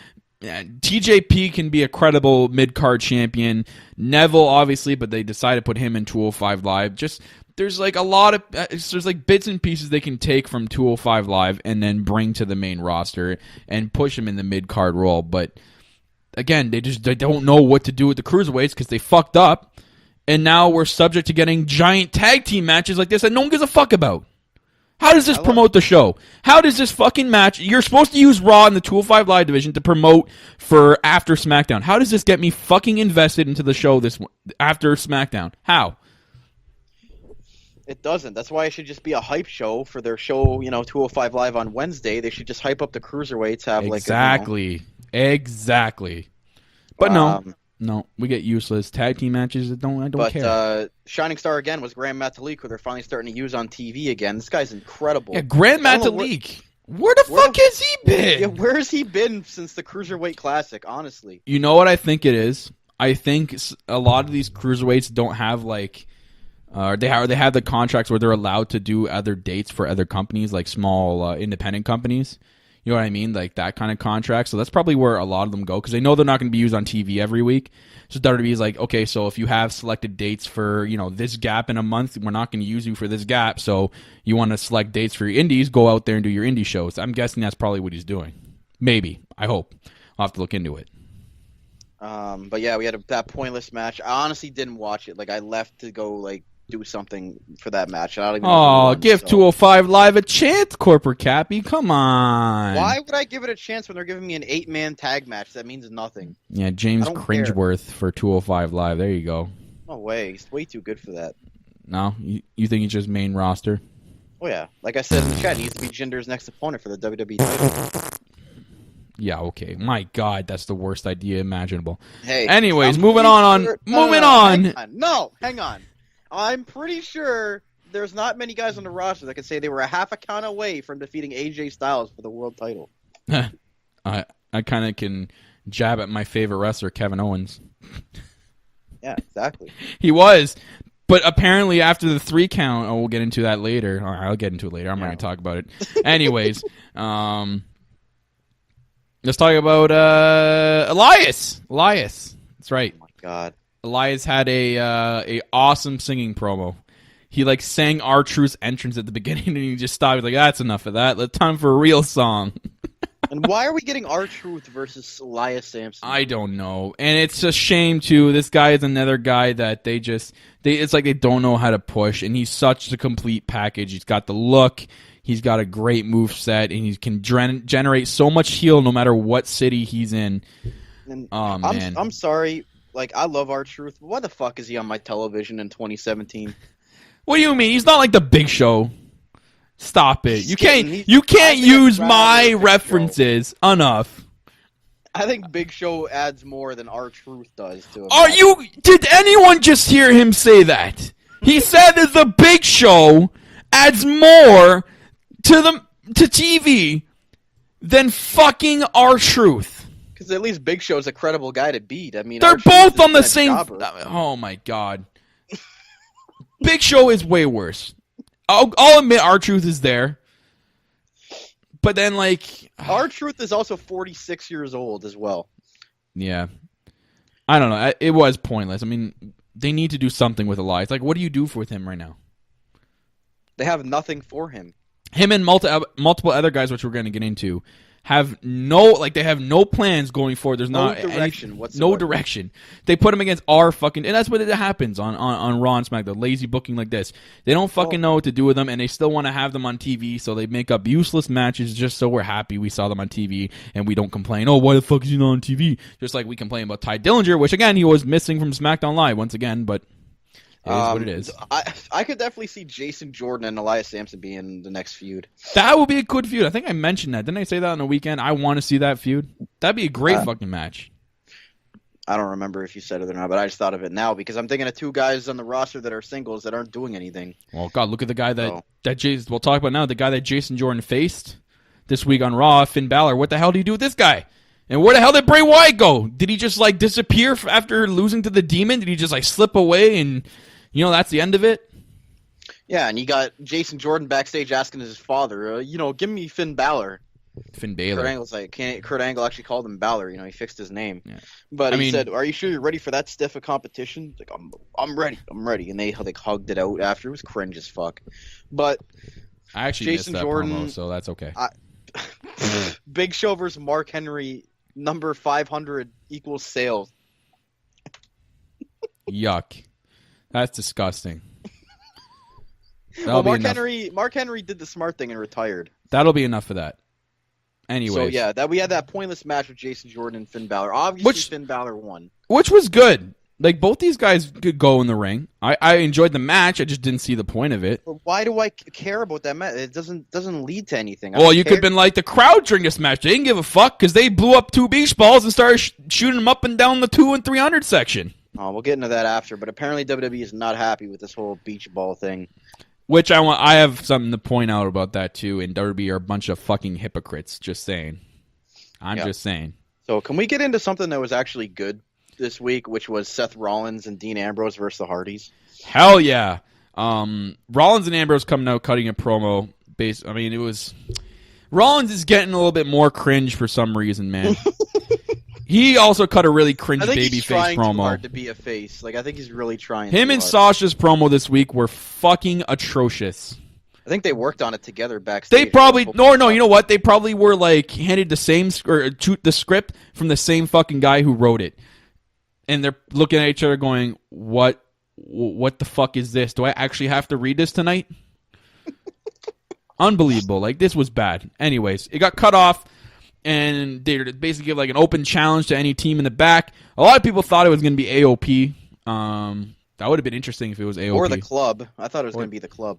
TJP can be a credible mid-card champion. Neville, obviously, but they decided to put him in 205 Live. Just there's like a lot of there's like bits and pieces they can take from 205 Live and then bring to the main roster and push him in the mid-card role. But again, they don't know what to do with the cruiserweights because they fucked up, and now we're subject to getting giant tag team matches like this that no one gives a fuck about. How does this promote the show? How does this fucking match... You're supposed to use Raw in the 205 Live division to promote for after SmackDown. How does this get me fucking invested into the show after SmackDown? How? It doesn't. That's why it should just be a hype show for their show, 205 Live on Wednesday. They should just hype up the cruiserweights, have Exactly. But no, we get useless tag team matches that I don't care. But Shining Star again was Grand Metalik, who they're finally starting to use on TV again. This guy's incredible. Yeah, Grand Metalik. Where the fuck has he been? Yeah, where has he been since the Cruiserweight Classic, honestly? You know what I think it is? I think a lot of these cruiserweights don't have they have the contracts where they're allowed to do other dates for other companies, like small independent companies. You know what I mean? Like that kind of contract. So that's probably where a lot of them go because they know they're not going to be used on TV every week. So WWE is like, okay, so if you have selected dates for, this gap in a month, we're not going to use you for this gap. So you want to select dates for your indies, go out there and do your indie shows. I'm guessing that's probably what he's doing. Maybe. I hope. I'll have to look into it. But yeah, we had that pointless match. I honestly didn't watch it. Like I left to go do something for that match. I don't even know give 205 Live a chance, Corporate Cappy. Come on. Why would I give it a chance when they're giving me an 8-man tag match? That means nothing. Yeah, James Cringeworth for 205 Live. There you go. No way. He's way too good for that. No? You think he's just main roster? Oh, yeah. Like I said in the chat, he needs to be Jinder's next opponent for the WWE title. Yeah, okay. My God, that's the worst idea imaginable. Hey. Anyways, moving on. Hang on. I'm pretty sure there's not many guys on the roster that can say they were a half a count away from defeating AJ Styles for the world title. I kind of can jab at my favorite wrestler, Kevin Owens. Yeah, exactly. He was. But apparently after the 3 count, we'll get into that later. All right, I'll get into it later. I'm not going to talk about it. Anyways, let's talk about Elias. That's right. Oh, my God. Elias had a awesome singing promo. He sang R-Truth's entrance at the beginning, and he just stopped. He's like, that's enough of that. It's time for a real song. And why are we getting R-Truth versus Elias Sampson? I don't know. And it's a shame, too. This guy is another guy that it's like they don't know how to push, and he's such a complete package. He's got the look. He's got a great moveset, and he can generate so much heel no matter what city he's in. And man. I'm sorry. I love R-Truth, but why the fuck is he on my television in 2017? What do you mean? He's not like the Big Show. Stop it. You can't use my references enough. I think Big Show adds more than R-Truth does to him. Did anyone just hear him say that? He said that the Big Show adds more to TV than fucking R-Truth. Because at least Big Show's a credible guy to beat. I mean, they're both on the same. Oh my God, Big Show is way worse. I'll admit R-Truth is there, but then R-Truth is also 46 years old as well. Yeah, I don't know. It was pointless. I mean, they need to do something with Elias. What do you do with him right now? They have nothing for him. Him and multiple other guys, which we're going to get into, have no plans going forward. There's no direction whatsoever. No direction. They put him against and that's what it happens on Raw and SmackDown. Lazy booking like this. They don't fucking know what to do with them, and they still want to have them on TV, so they make up useless matches just so we're happy we saw them on TV, and we don't complain, oh, why the fuck is he not on TV? Just like we complain about Ty Dillinger, which, again, he was missing from SmackDown Live once again, but it is what it is. I could definitely see Jason Jordan and Elias Sampson being the next feud. That would be a good feud. I think I mentioned that. Didn't I say that on the weekend? I want to see that feud. That'd be a great fucking match. I don't remember if you said it or not, but I just thought of it now because I'm thinking of 2 guys on the roster that are singles that aren't doing anything. Well, God, look at the guy we'll talk about now. The guy that Jason Jordan faced this week on Raw, Finn Balor. What the hell do you do with this guy? And where the hell did Bray Wyatt go? Did he just disappear after losing to the Demon? Did he just slip away and that's the end of it? Yeah, and you got Jason Jordan backstage asking his father, give me Finn Balor. Finn Balor. Kurt Angle's Kurt Angle actually called him Balor. He fixed his name. Yeah. But he said, "Are you sure you're ready for that stiff a competition?" He's like, I'm ready. I'm ready. And they hugged it out after. It was cringe as fuck. But I actually Jason missed that Jordan, promo, so that's okay. Big Show versus Mark Henry, number 500 equals sales. Yuck. That's disgusting. Well, Mark Henry did the smart thing and retired. That'll be enough of that. Anyway. So yeah, we had that pointless match with Jason Jordan and Finn Balor. Obviously, Finn Balor won. Which was good. Like, both these guys could go in the ring. I enjoyed the match. I just didn't see the point of it. But why do I care about that match? It doesn't lead to anything. Well, you could have been like the crowd during this match. They didn't give a fuck because they blew up 2 beach balls and started shooting them up and down the 2 and 300 section. Oh, we'll get into that after. But apparently WWE is not happy with this whole beach ball thing. Which I have something to point out about that too. And WWE are a bunch of fucking hypocrites. Just saying. I'm just saying. So can we get into something that was actually good this week, which was Seth Rollins and Dean Ambrose versus the Hardys? Hell yeah. Rollins and Ambrose coming out cutting a promo. It was... Rollins is getting a little bit more cringe for some reason, man. He also cut a really cringe babyface promo. I think he's trying too hard to be a face. Like, I think he's really trying. Him and Sasha's promo this week were fucking atrocious. I think they worked on it together backstage. They probably you know what? They probably were like handed the script from the same fucking guy who wrote it, and they're looking at each other going, "What the fuck is this? Do I actually have to read this tonight?" Unbelievable! Like, this was bad. Anyways, it got cut off, and they basically give like an open challenge to any team in the back. A lot of people thought it was going to be AOP. That would have been interesting if it was AOP or the club. I thought it was going to be the club.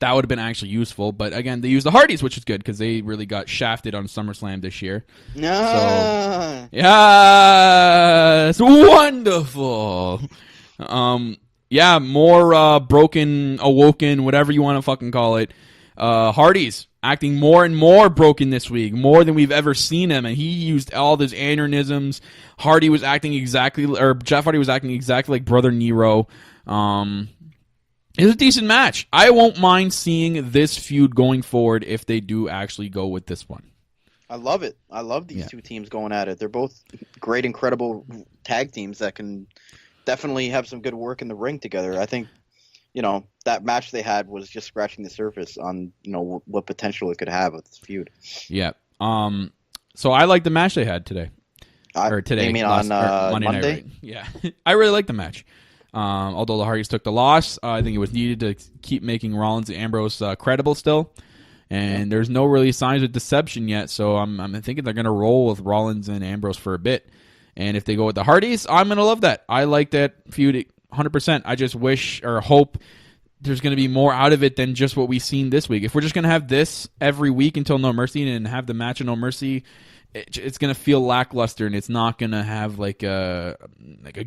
That would have been actually useful, but again, they used the Hardys, which is good because they really got shafted on SummerSlam this year. So, yeah, it's wonderful. More broken, awoken, whatever you want to fucking call it. Hardys acting more and more broken this week, more than we've ever seen him, and he used all those aneurysms. Jeff Hardy was acting exactly like Brother Nero. It was a decent match. I won't mind seeing this feud going forward if they do actually go with this one. I love it. I love these two teams going at it. They're both great, incredible tag teams that can definitely have some good work in the ring together. I think, that match they had was just scratching the surface on, what potential it could have with this feud. Yeah. So I like the match they had today. You mean on Monday? Night, right? Yeah. I really like the match. Although the Hardys took the loss, I think it was needed to keep making Rollins and Ambrose credible still. And there's no really signs of deception yet, so I'm thinking they're going to roll with Rollins and Ambrose for a bit. And if they go with the Hardys, I'm going to love that. I like that feud 100%. I just wish or hope there's going to be more out of it than just what we've seen this week. If we're just going to have this every week until No Mercy and have the match of No Mercy, it's going to feel lackluster, and it's not going to have like a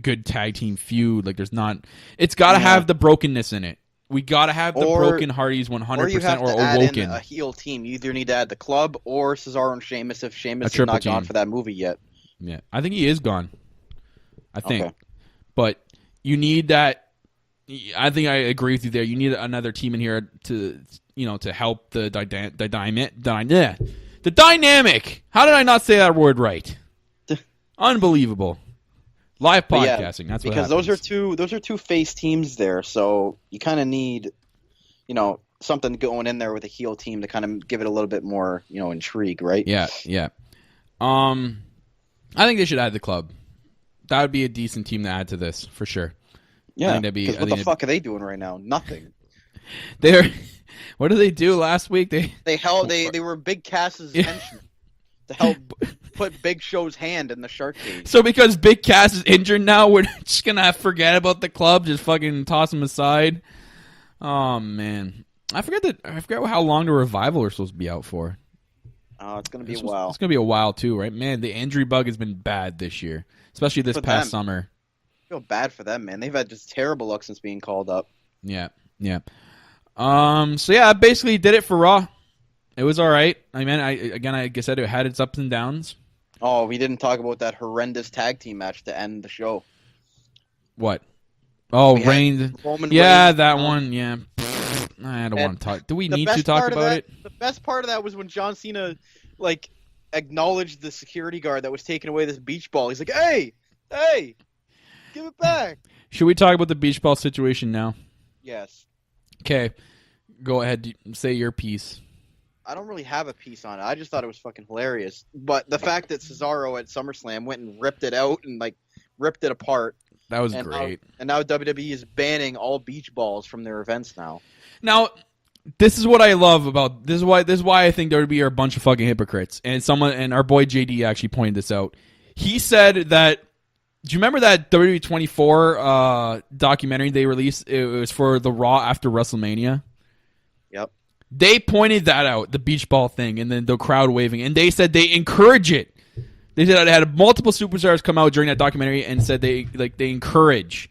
good tag team feud. Like, there's not. It's got to have the brokenness in it. We got to have the broken Hardys 100% or you have or to add awoken. In a heel team. You either need to add the club or Cesaro and Sheamus if Sheamus is not gone for that movie yet. Yeah, I think he is gone. I think, okay. But you need that. I think I agree with you there. You need another team in here to help the dynamic. How did I not say that word right? Unbelievable. Live podcasting. That's what happens. Because those are two face teams there, so you kind of need, something going in there with a heel team to kind of give it a little bit more, intrigue, right? Yeah. I think they should add the club. That would be a decent team to add to this for sure. Yeah. Because what the fuck are they doing right now? Nothing. What did they do last week? They were Big Cass's henchmen to help put Big Show's hand in the shark cage. So because Big Cass is injured now, we're just gonna forget about the club, just fucking toss him aside. Oh man, I forget how long the Revival are supposed to be out for. Oh, it's gonna be a while. It's gonna be a while too, right? Man, the injury bug has been bad this year, especially this past summer. I feel bad for them, man. They've had just terrible luck since being called up. Yeah. So yeah, I basically did it for Raw. It was all right. I mean, like I said, it had its ups and downs. Oh, we didn't talk about that horrendous tag team match to end the show. What? Oh, Reigns. Yeah, that one. Yeah. I don't want to talk. Do we need to talk about it? The best part of that was when John Cena, acknowledged the security guard that was taking away this beach ball. He's like, "Hey, give it back." Should we talk about the beach ball situation now? Yes. Okay. Go ahead. Say your piece. I don't really have a piece on it. I just thought it was fucking hilarious. But the fact that Cesaro at SummerSlam went and ripped it out and ripped it apart. That was great. Now WWE is banning all beach balls from their events now. Now, this is what I love about this is why I think WWE are a bunch of fucking hypocrites. And our boy JD actually pointed this out. He said that Do you remember that WWE 24 documentary they released? It was for the Raw after WrestleMania. Yep. They pointed that out, the beach ball thing, and then the crowd waving, and they said they encourage it. They said they had multiple superstars come out during that documentary and said they encourage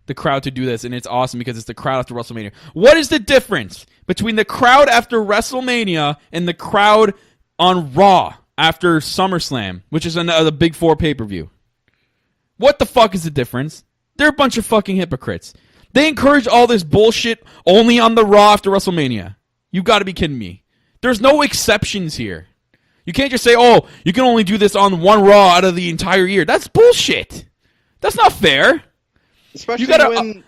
the crowd to do this, and it's awesome because it's the crowd after WrestleMania. What is the difference between the crowd after WrestleMania and the crowd on Raw after SummerSlam, which is the Big Four pay-per-view? What the fuck is the difference? They're a bunch of fucking hypocrites. They encourage all this bullshit only on the Raw after WrestleMania. You got to be kidding me. There's no exceptions here. You can't just say, oh, you can only do this on one Raw out of the entire year. That's bullshit. That's not fair. Especially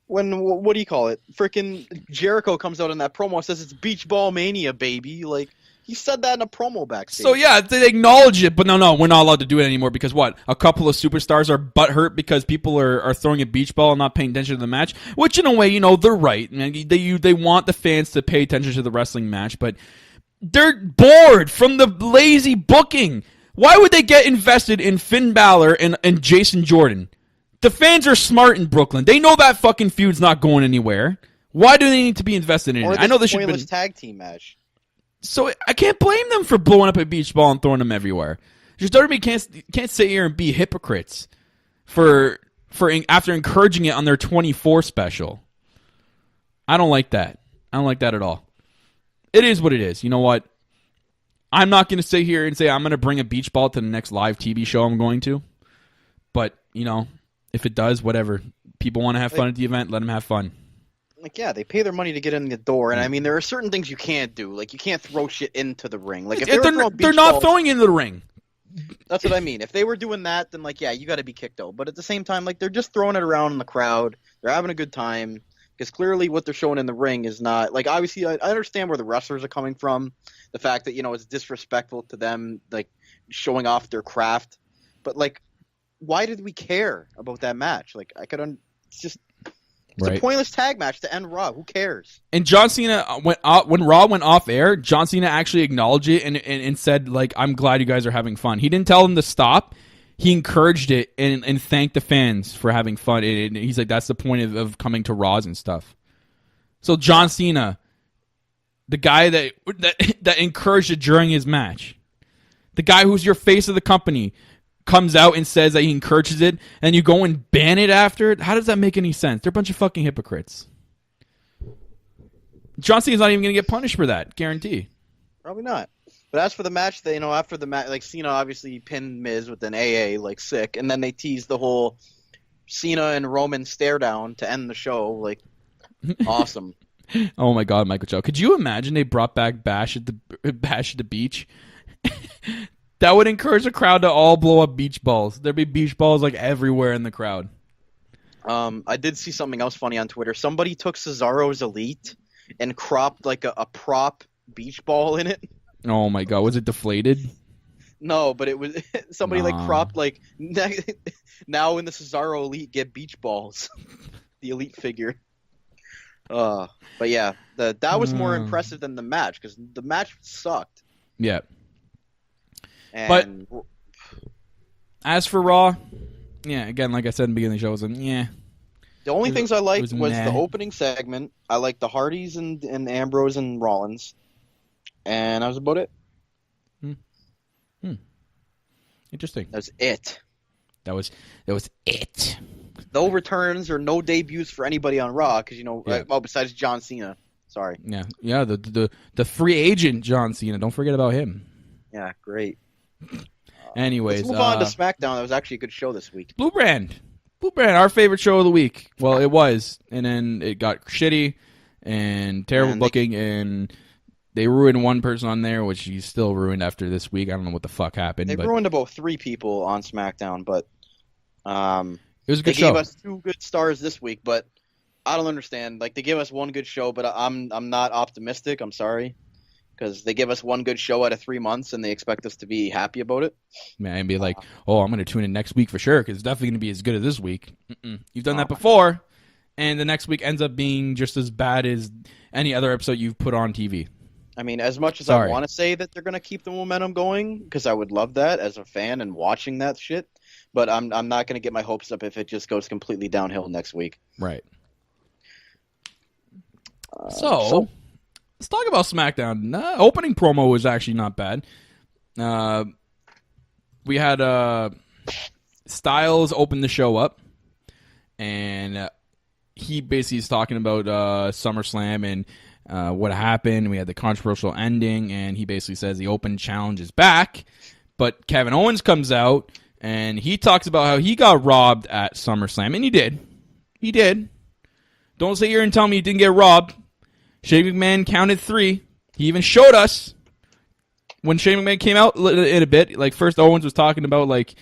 when what do you call it? Freaking Jericho comes out in that promo and says it's Beach Ball Mania, baby. Like, he said that in a promo backstage. So, yeah, they acknowledge it, but no, we're not allowed to do it anymore because what? A couple of superstars are butthurt because people are throwing a beach ball and not paying attention to the match, which in a way, they're right. They want the fans to pay attention to the wrestling match, but they're bored from the lazy booking. Why would they get invested in Finn Balor and Jason Jordan? The fans are smart in Brooklyn. They know that fucking feud's not going anywhere. Why do they need to be invested in it? I know this should be tag team match. So I can't blame them for blowing up a beach ball and throwing them everywhere. Just WWE can't sit here and be hypocrites for after encouraging it on their 24 special. I don't like that. I don't like that at all. It is what it is. You know what? I'm not going to sit here and say I'm going to bring a beach ball to the next live TV show I'm going to. But, if it does, whatever. People want to have fun at the event, let them have fun. Like, yeah, they pay their money to get in the door, and I mean, there are certain things you can't do. Like, you can't throw shit into the ring. Like, if they're not throwing into the ring. That's what I mean. If they were doing that, then, like, yeah, you got to be kicked out. But at the same time, like, they're just throwing it around in the crowd. They're having a good time. Because clearly what they're showing in the ring is not... Like, obviously, I understand where the wrestlers are coming from. The fact that, it's disrespectful to them, like, showing off their craft. But, like, why did we care about that match? Like, it's just... It's a pointless tag match to end Raw. Who cares? And John Cena, when Raw went off air, John Cena actually acknowledged it and said, like, I'm glad you guys are having fun. He didn't tell them to stop. He encouraged it and thanked the fans for having fun. And he's like, that's the point of coming to Raws and stuff. So John Cena, the guy that encouraged it during his match, the guy who's your face of the company, comes out and says that he encourages it, and you go and ban it after it? How does that make any sense? They're a bunch of fucking hypocrites. John Cena's not even going to get punished for that, guarantee. Probably not. But as for the match, after the match, like, Cena obviously pinned Miz with an AA, like, sick, and then they teased the whole Cena and Roman stare down to end the show, like, awesome. Oh my God, Michael Chow. Could you imagine they brought back Bash at the beach? That would encourage the crowd to all blow up beach balls. There'd be beach balls like everywhere in the crowd. I did see something else funny on Twitter. Somebody took Cesaro's Elite and cropped like a prop beach ball in it. Oh my God, was it deflated? No, but it was somebody like cropped like now in the Cesaro Elite get beach balls. The Elite figure. But yeah, that was more impressive than the match because the match sucked. Yeah. And but as for Raw, yeah, again, like I said in the beginning of the show, it was yeah. The only things I liked was the opening segment. I liked the Hardys and Ambrose and Rollins, and that was about it. Interesting. That was it. That was it. No returns or no debuts for anybody on Raw because besides John Cena. Sorry. Yeah. The free agent John Cena. Don't forget about him. Yeah, great. Anyways, let's move on to SmackDown. That was actually a good show this week. Blue Brand, our favorite show of the week. Well, it was, and then it got shitty and terrible booking, and they ruined one person on there, which he's still ruined after this week. I don't know what the fuck happened. They ruined about 3 people on SmackDown, but it was a good show. They gave us 2 good stars this week, but I don't understand. Like, they gave us 1 good show, but I'm not optimistic. I'm sorry. Because they give us 1 good show out of 3 months, and they expect us to be happy about it. Man, and be like, I'm going to tune in next week for sure, because it's definitely going to be as good as this week. You've done that before, and the next week ends up being just as bad as any other episode you've put on TV. I mean, as much as I want to say that they're going to keep the momentum going, because I would love that as a fan and watching that shit, but I'm not going to get my hopes up if it just goes completely downhill next week. Right. So let's talk about SmackDown. Opening promo was actually not bad. We had Styles open the show up, and he basically is talking about SummerSlam and what happened. We had the controversial ending, and he basically says the open challenge is back. But Kevin Owens comes out, and he talks about how he got robbed at SummerSlam, and he did. He did. Don't sit here and tell me he didn't get robbed. Shane McMahon counted 3. He even showed us when Shane McMahon came out in a bit. Like, first Owens was talking about, like,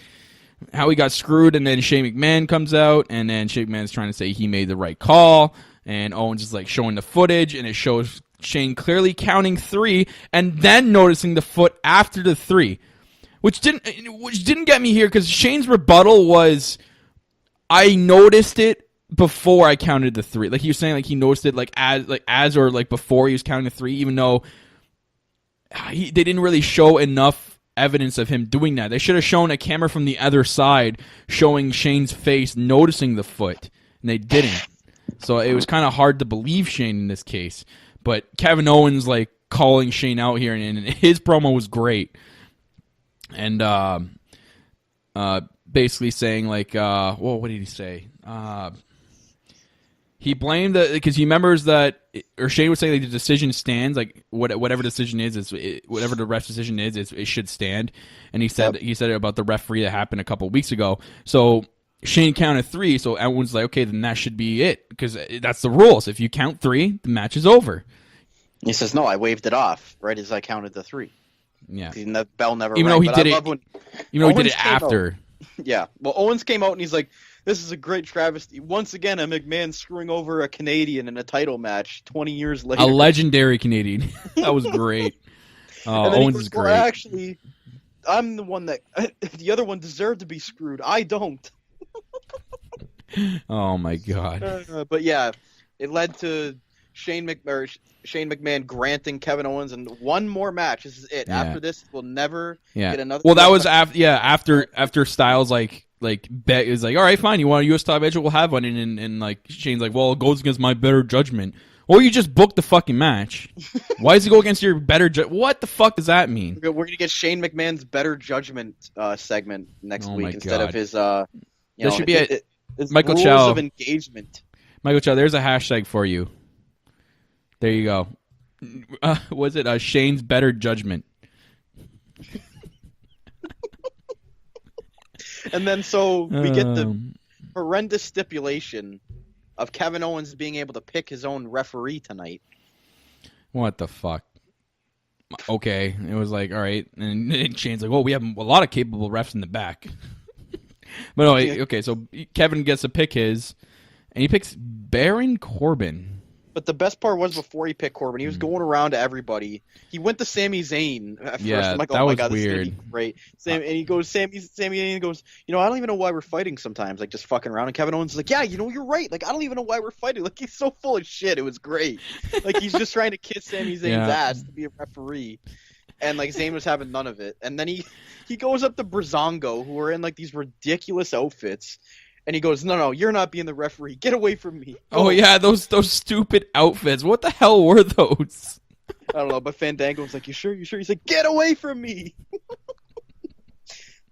how he got screwed, and then Shane McMahon comes out, and then Shane McMahon's trying to say he made the right call, and Owens is, like, showing the footage, and it shows Shane clearly counting 3, and then noticing the foot after the 3, which didn't get me here, because Shane's rebuttal was, I noticed it before I counted the 3. Like, he was saying, like, he noticed it, as or before he was counting the 3, even though they didn't really show enough evidence of him doing that. They should have shown a camera from the other side showing Shane's face noticing the foot, and they didn't. So it was kind of hard to believe Shane in this case. But Kevin Owens, like, calling Shane out here, and his promo was great. And basically saying, like, what did he say? He blamed because he remembers that, or Shane would say, like, the decision stands, like whatever decision whatever the ref's decision is, it should stand. And he said it about the referee that happened a couple of weeks ago. So Shane counted 3, so everyone's like, okay, then that should be it, because that's the rules. If you count 3, the match is over. He says, no, I waved it off right as I counted the 3. Yeah, the bell never even rang. Though he did it, even though he did it after. Yeah, well, Owens came out and he's like, this is a great travesty. Once again, a McMahon screwing over a Canadian in a title match 20 years later. A legendary Canadian. That was great. Owens is great. Well, actually, I'm the one that the other one deserved to be screwed. I don't. Oh my God. But yeah, it led to Shane McMahon granting Kevin Owens and one more match. This is it. Yeah. After this, we'll never get another. Well, that was after Styles bet is like, all right, fine, you want a US title match, we'll have one, and like Shane's like, well, it goes against my better judgment. Well, you just booked the fucking match. Why does it go against your better judgment? What the fuck does that mean? We're gonna get Shane McMahon's better judgment segment next week instead of his there should be his Michael rules Chow of engagement. Michael Chow, there's a hashtag for you. There you go. Was it Shane's better judgment? And then so we get the horrendous stipulation of Kevin Owens being able to pick his own referee tonight. What the fuck? Okay, it was like, all right, and Shane's like, well, we have a lot of capable refs in the back. But no, okay, so Kevin gets to pick his, and he picks Baron Corbin. But the best part was before he picked Corbin, he was going around to everybody. He went to Sami Zayn at first. Yeah, I'm like, that oh my was God, weird. this is gonna be great. And he goes, Sami Zayn goes, I don't even know why we're fighting sometimes, like just fucking around. And Kevin Owens is like, yeah, you're right. Like, I don't even know why we're fighting. Like, he's so full of shit. It was great. Like, he's just trying to kiss Sami Zayn's ass to be a referee. And like Zayn was having none of it. And then he goes up to Breezango, who are in like these ridiculous outfits. And he goes, no, you're not being the referee. Get away from me. Go. Oh, yeah, those stupid outfits. What the hell were those? I don't know, but Fandango's like, you sure? He's like, get away from me.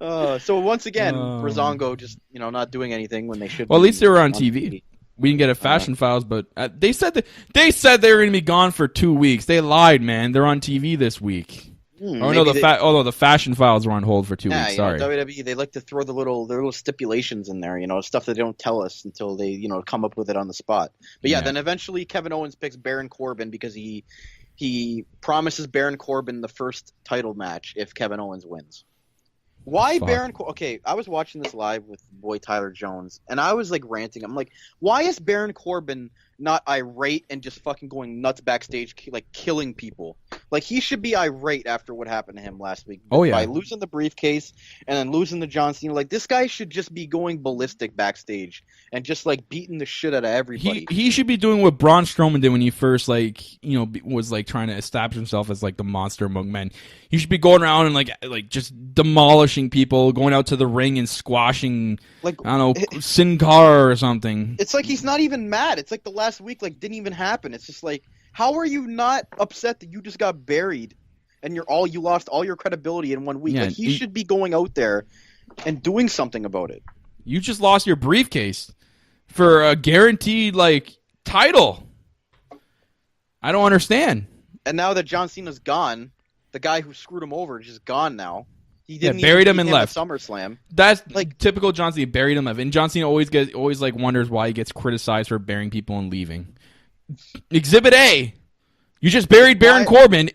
So once again, Breezango just, not doing anything when they should. Well, at least they were on TV. We didn't get a Fashion Files, but they said they were going to be gone for 2 weeks. They lied, man. They're on TV this week. The Fashion Files were on hold for 2 weeks. Sorry, WWE, they like to throw their little stipulations in there, stuff that they don't tell us until they come up with it on the spot. But then eventually Kevin Owens picks Baron Corbin because he promises Baron Corbin the first title match if Kevin Owens wins. Why Baron Corbin? Okay, I was watching this live with boy Tyler Jones, and I was like ranting. I'm like, why is Baron Corbin not irate and just fucking going nuts backstage, like killing people? Like, he should be irate after what happened to him last week. Oh, yeah. By losing the briefcase and then losing to John Cena. Like, this guy should just be going ballistic backstage and just, like, beating the shit out of everybody. He should be doing what Braun Strowman did when he first, like, you know, was, like, trying to establish himself as, like, the monster among men. He should be going around and, like just demolishing people, going out to the ring and squashing, like, I don't know, Sin Cara or something. It's like he's not even mad. It's like the last week, like, didn't even happen. It's just like, how are you not upset that you just got buried and you lost all your credibility in 1 week? Yeah, like, he should be going out there and doing something about it. You just lost your briefcase for a guaranteed, like, title. I don't understand. And now that John Cena's gone, the guy who screwed him over is just gone now. He didn't buried even him and beat left. at SummerSlam. That's like typical John Cena. Buried him and left. And John Cena always like wonders why he gets criticized for burying people and leaving. Exhibit A. You just buried Baron Corbin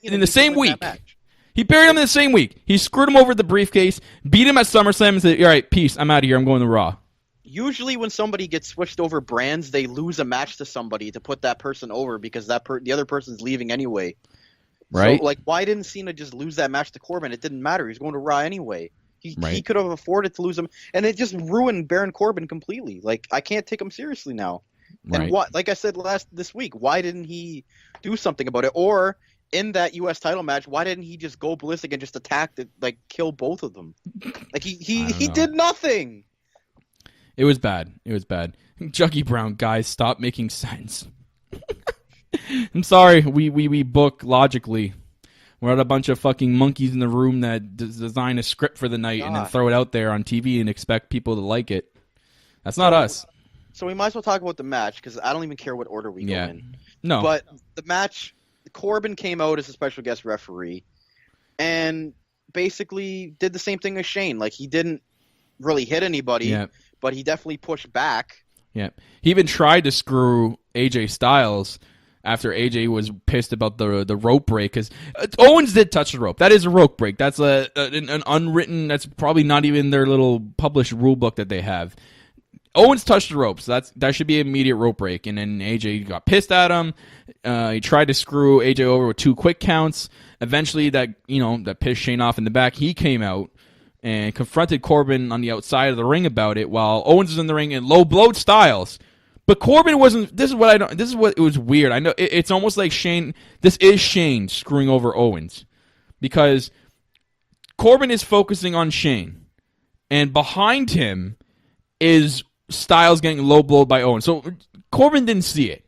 in the same week. He buried him in the same week. He screwed him over the briefcase, beat him at SummerSlam, and said, all right, peace, I'm out of here. I'm going to Raw. Usually when somebody gets switched over brands, they lose a match to somebody to put that person over because the other person's leaving anyway. Right? So, like, why didn't Cena just lose that match to Corbin? It didn't matter. He was going to Raw anyway. He could have afforded to lose him, and it just ruined Baron Corbin completely. Like, I can't take him seriously now. Right. And what, like I said this week, why didn't he do something about it? Or in that U.S. title match, why didn't he just go ballistic and just attack kill both of them? Like, he did nothing. It was bad. Juggy Brown, guys, stop making sense. I'm sorry. We book logically. We're not a bunch of fucking monkeys in the room that design a script for the night and then throw it out there on TV and expect people to like it. That's not us. So we might as well talk about the match because I don't even care what order we go in. No. But the match, Corbin came out as a special guest referee and basically did the same thing as Shane. Like, he didn't really hit anybody, but he definitely pushed back. Yeah. He even tried to screw AJ Styles after AJ was pissed about the rope break, because Owens did touch the rope. That is a rope break. That's an unwritten. That's probably not even their little published rule book that they have. Owens touched the ropes. That should be an immediate rope break. And then AJ got pissed at him. He tried to screw AJ over with 2 quick counts. Eventually, that pissed Shane off in the back. He came out and confronted Corbin on the outside of the ring about it, while Owens was in the ring and low blowed Styles. But Corbin wasn't. This is what it was weird. I know it's almost like Shane. This is Shane screwing over Owens, because Corbin is focusing on Shane, and behind him is Styles getting low blowed by Owens. So Corbin didn't see it.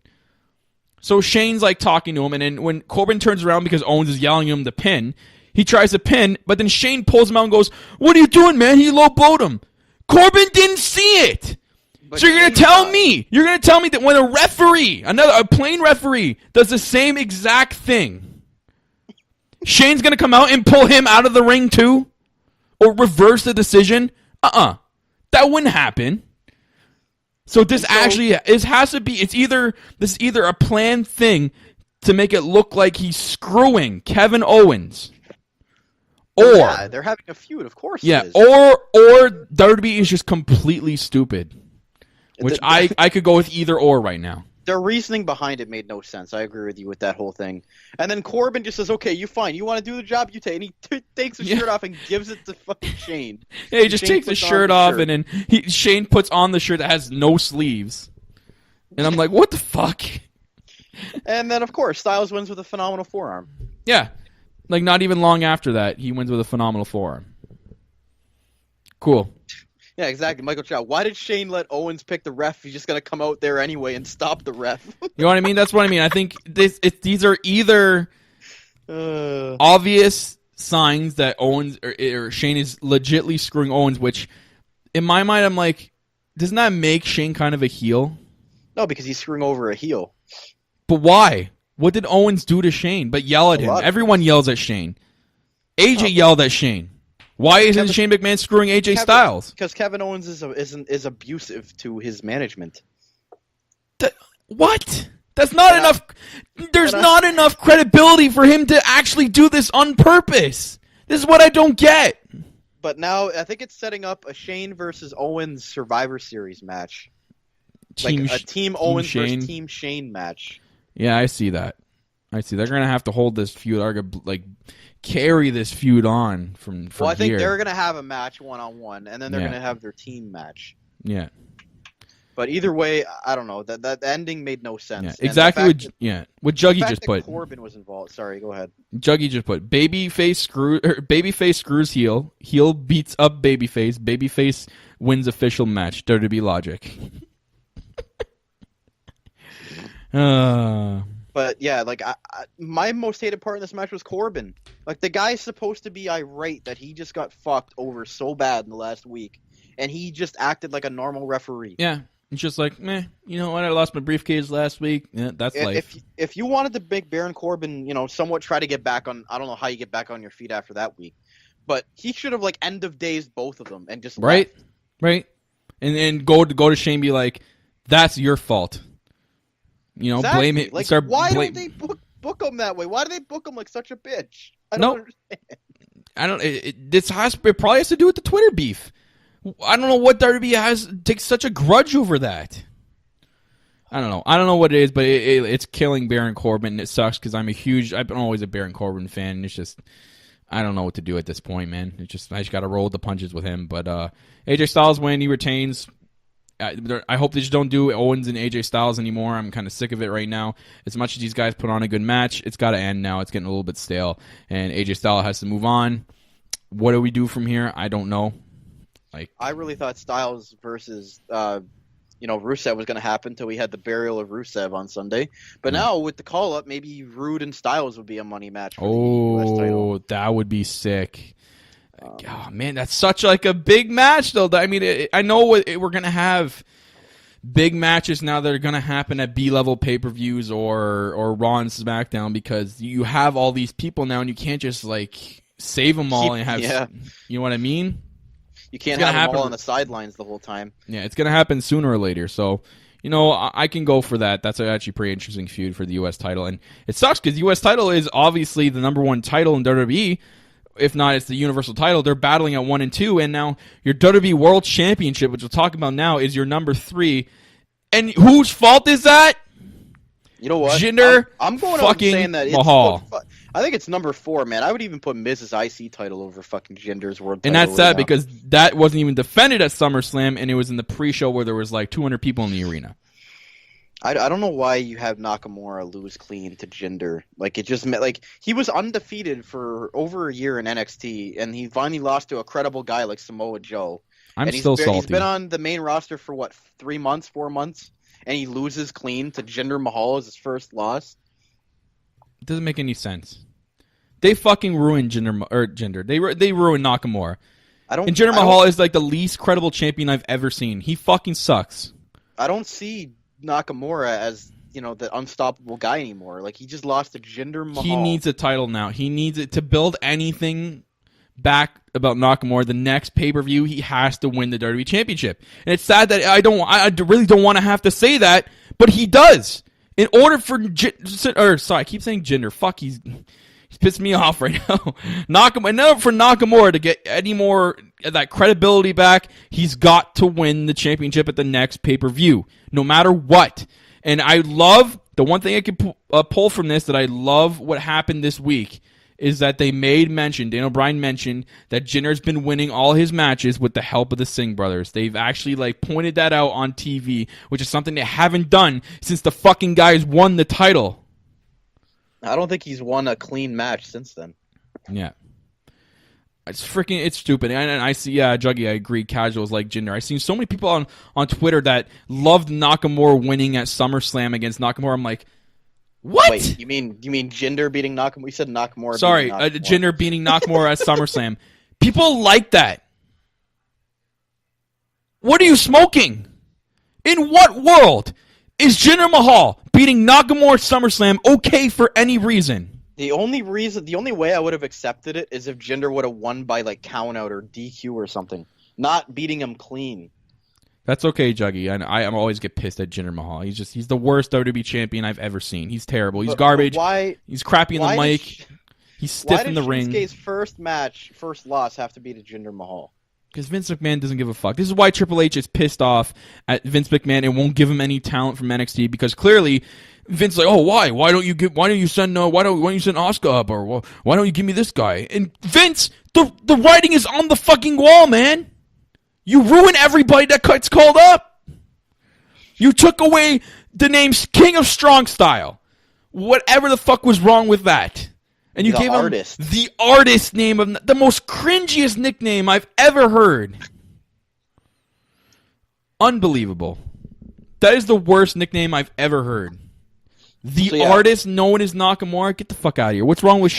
So Shane's like talking to him, and then when Corbin turns around because Owens is yelling at him to pin, he tries to pin, but then Shane pulls him out and goes, "What are you doing, man? He low blowed him." Corbin didn't see it. But so you're going to tell me that when a referee, a plain referee, does the same exact thing, Shane's going to come out and pull him out of the ring too? Or reverse the decision? That wouldn't happen. So this it's either a planned thing to make it look like he's screwing Kevin Owens. Or they're having a feud, of course. Yeah, it is. or WWE is just completely stupid. Which I could go with either or right now. Their reasoning behind it made no sense. I agree with you with that whole thing. And then Corbin just says, "Okay, you fine. You want to do the job, you take." And he takes his shirt off and gives it to fucking Shane. Yeah, he just takes his shirt off, and then Shane puts on the shirt that has no sleeves. And I'm like, what the fuck? And then, of course, Styles wins with a phenomenal forearm. Yeah. Like, not even long after that, he wins with a phenomenal forearm. Cool. Yeah, exactly. Michael Chow. Why did Shane let Owens pick the ref? He's just going to come out there anyway and stop the ref. You know what I mean? That's what I mean. I think these are either obvious signs that Owens or Shane is legitly screwing Owens, which, in my mind, I'm like, doesn't that make Shane kind of a heel? No, because he's screwing over a heel. But why? What did Owens do to Shane but yell at him? Everyone yells at Shane. AJ yelled at Shane. Why isn't Shane McMahon screwing AJ Styles? Because Kevin Owens is abusive to his management. What? That's not enough. There's not enough credibility for him to actually do this on purpose. This is what I don't get. But now I think it's setting up a Shane versus Owens Survivor Series match. Team Owens versus Team Shane match. Yeah, I see that. I see. They're gonna have to hold this feud, like carry this feud on from Well, I think here. they're gonna have a match 1-on-1, and then they're gonna have their team match. Yeah. But either way, I don't know. That ending made no sense. Yeah, exactly what Juggy just put. Corbin was involved. Sorry, go ahead. Juggy just put babyface screws heel beats up babyface wins official match. WWE logic. But yeah, like my most hated part in this match was Corbin. Like the guy's supposed to be irate that he just got fucked over so bad in the last week, and he just acted like a normal referee. Yeah. It's just like, meh, you know what? I lost my briefcase last week. Yeah, that's life. If you wanted to make Baron Corbin, somewhat try to get back on, I don't know how you get back on your feet after that week, but he should have like end of days both of them and just right, left. right, and go to Shane, and be like, that's your fault. Exactly. Blame it. Like, why don't they book him that way? Why do they book him like such a bitch? I don't understand. I don't. It probably has to do with the Twitter beef. I don't know what WWE takes such a grudge over that. I don't know. I don't know what it is, but it's killing Baron Corbin, and it sucks because I've been always a Baron Corbin fan, and it's just, I don't know what to do at this point, man. I just got to roll with the punches with him. But AJ Styles win, he retains. I hope they just don't do Owens and AJ Styles anymore. I'm kind of sick of it right now. As much as these guys put on a good match, it's got to end now. It's getting a little bit stale, and AJ Styles has to move on. What do we do from here? I don't know. I really thought Styles versus Rusev was going to happen until we had the burial of Rusev on Sunday. But now with the call up, maybe Rude and Styles would be a money match for the US title. That would be sick. Oh man, that's such like a big match though. I mean, I know we're going to have big matches now that are going to happen at B-level pay-per-views or Raw and SmackDown because you have all these people now and you can't just like save them all and have you know what I mean? You can't have them all on the sidelines the whole time. Yeah, it's going to happen sooner or later. So, I can go for that. That's actually a pretty interesting feud for the U.S. title. And it sucks because the U.S. title is obviously the number one title in WWE. If not, it's the Universal title. They're battling at 1 and 2. And now your WWE World Championship, which we'll talk about now, is your number 3. And whose fault is that? You know what? Jinder I'm going on saying that Mahal. I think it's number 4, man. I would even put Miz's IC title over fucking Jinder's world title. And that's sad because that wasn't even defended at SummerSlam, and it was in the pre-show where there was like 200 people in the arena. I don't know why you have Nakamura lose clean to Jinder. Like, it just meant, like, he was undefeated for over a year in NXT, and he finally lost to a credible guy like Samoa Joe. I'm still salty. He's been on the main roster for, 3 months, 4 months? And he loses clean to Jinder Mahal as his first loss. It doesn't make any sense. They fucking ruined Jinder. They ruined Nakamura. And Jinder Mahal is like the least credible champion I've ever seen. He fucking sucks. I don't see Nakamura as the unstoppable guy anymore. Like, he just lost to Jinder Mahal. He needs a title now. He needs it to build anything back about Nakamura. The next pay-per-view, he has to win the WWE Championship. And it's sad that I really don't want to have to say that, but he does. In order for I keep saying Jinder. Fuck, he's pissed me off right now. Nakamura, for Nakamura to get any more of that credibility back, he's got to win the championship at the next pay-per-view, no matter what. And I love, the one thing I can pull from this, that I love what happened this week, is that they Dan O'Brien mentioned that Jinder's been winning all his matches with the help of the Singh brothers. They've actually pointed that out on TV, which is something they haven't done since the fucking guys won the title. I don't think he's won a clean match since then. Yeah. It's stupid. And I see, Juggy, I agree, casuals like Jinder. I've seen so many people on Twitter that loved Nakamura winning at SummerSlam against Nakamura. I'm like, what? Wait, you mean Jinder beating Nakamura? You said Nakamura. Sorry, Jinder beating Nakamura at SummerSlam. People like that. What are you smoking? In what world is Jinder Mahal beating Nakamura at SummerSlam okay for any reason? The only way I would have accepted it is if Jinder would have won by count out or DQ or something, not beating him clean. That's okay, Juggy. I always get pissed at Jinder Mahal. He's the worst WWE champion I've ever seen. He's terrible. He's garbage. He's crappy in the mic. He's stiff in the ring. Why did Shinsuke's first loss have to be to Jinder Mahal? Because Vince McMahon doesn't give a fuck. This is why Triple H is pissed off at Vince McMahon and won't give him any talent from NXT, because clearly Vince is like, oh, why? Why don't you send Asuka up, or why don't you give me this guy? And Vince, the writing is on the fucking wall, man. You ruin everybody that gets called up. You took away the names King of Strong Style. Whatever the fuck was wrong with that. And you gave him the artist name of the most cringiest nickname I've ever heard. Unbelievable. That is the worst nickname I've ever heard. The artist known as Nakamura. Get the fuck out of here. What's wrong with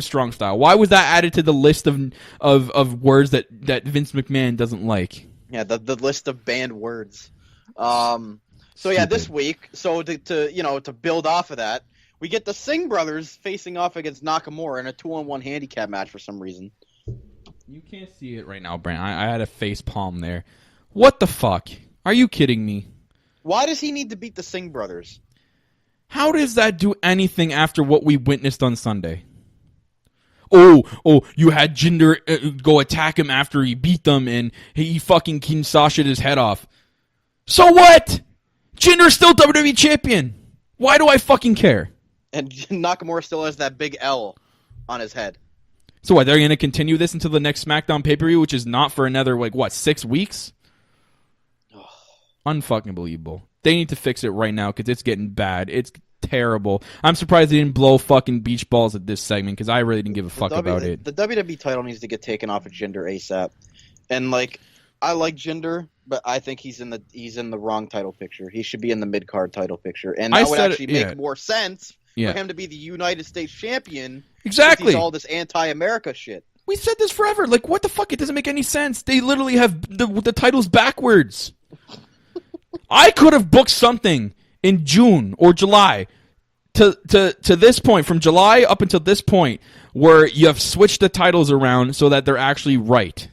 Strong Style? Why was that added to the list of words that Vince McMahon doesn't like? Yeah, the list of banned words. So yeah, this week. So to build off of that, we get the Singh brothers facing off against Nakamura in a 2-on-1 handicap match for some reason. You can't see it right now, Brent. I had a face palm there. What the fuck? Are you kidding me? Why does he need to beat the Singh brothers? How does that do anything after what we witnessed on Sunday? Oh, you had Jinder go attack him after he beat them and he fucking Kinsasha'd his head off. So what? Jinder's still WWE champion. Why do I fucking care? And Nakamura still has that big L on his head. So what, they're going to continue this until the next SmackDown pay-per-view, which is not for another, 6 weeks? Unfucking believable. They need to fix it right now because it's getting bad. It's terrible. I'm surprised they didn't blow fucking beach balls at this segment because I really didn't give a fuck about it. The WWE title needs to get taken off of Jinder ASAP. And, I like Jinder, but I think he's in the wrong title picture. He should be in the mid-card title picture. And that would actually make more sense for him to be the United States champion. Exactly. He's all this anti-America shit. We said this forever. What the fuck? It doesn't make any sense. They literally have the titles backwards. I could have booked something in June or July to this point, from July up until this point, where you have switched the titles around so that they're actually right.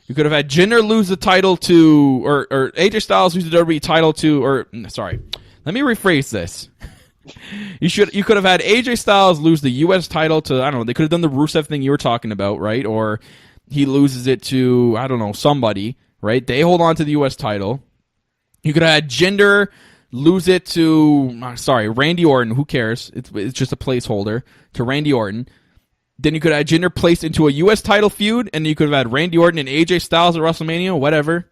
You could have had Jinder lose the title to, or AJ Styles lose the WWE title to, let me rephrase this. You could have had AJ Styles lose the U.S. title to, I don't know, they could have done the Rusev thing you were talking about, right? Or he loses it to, I don't know, somebody, right? They hold on to the U.S. title. You could have had Jinder lose it to, Randy Orton. Who cares? It's just a placeholder to Randy Orton. Then you could have had Jinder placed into a U.S. title feud, and you could have had Randy Orton and AJ Styles at WrestleMania, whatever.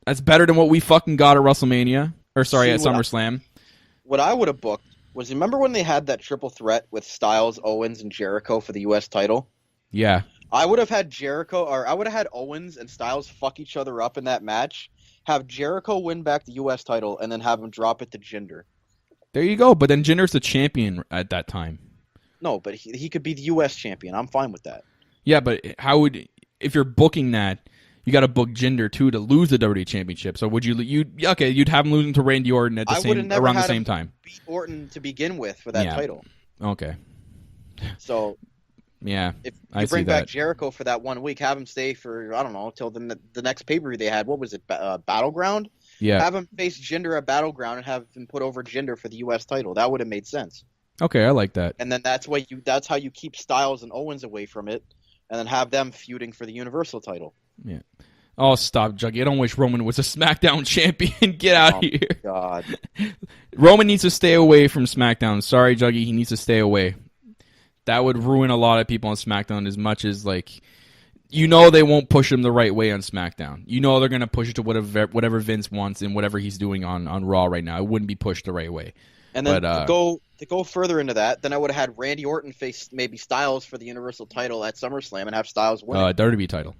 That's better than what we fucking got at WrestleMania. At SummerSlam. What I would have booked was, remember when they had that triple threat with Styles, Owens, and Jericho for the U.S. title? Yeah. I would have had Owens and Styles fuck each other up in that match, have Jericho win back the U.S. title, and then have him drop it to Jinder. There you go, but then Jinder's the champion at that time. No, but he could be the U.S. champion. I'm fine with that. Yeah, but if you're booking that, you got to book Jinder too to lose the WWE Championship. So you'd have him losing to Randy Orton around the same time. Beat Orton to begin with for that title. Okay. So yeah, if you bring back Jericho for that 1 week, have him stay for, I don't know, till the next pay-per-view they had. What was it? Battleground? Yeah. Have him face Jinder at Battleground and have him put over Jinder for the U.S. title. That would have made sense. Okay, I like that. And then that's how you keep Styles and Owens away from it, and then have them feuding for the Universal title. Yeah. Oh, stop, Juggy. I don't wish Roman was a SmackDown champion. Get out of here. God. Roman needs to stay away from SmackDown. Sorry, Juggy. He needs to stay away. That would ruin a lot of people on SmackDown, as much as, they won't push him the right way on SmackDown. They're going to push it to whatever Vince wants and whatever he's doing on Raw right now. It wouldn't be pushed the right way. And then to go further into that, then I would have had Randy Orton face maybe Styles for the Universal title at SummerSlam and have Styles win. WWE title.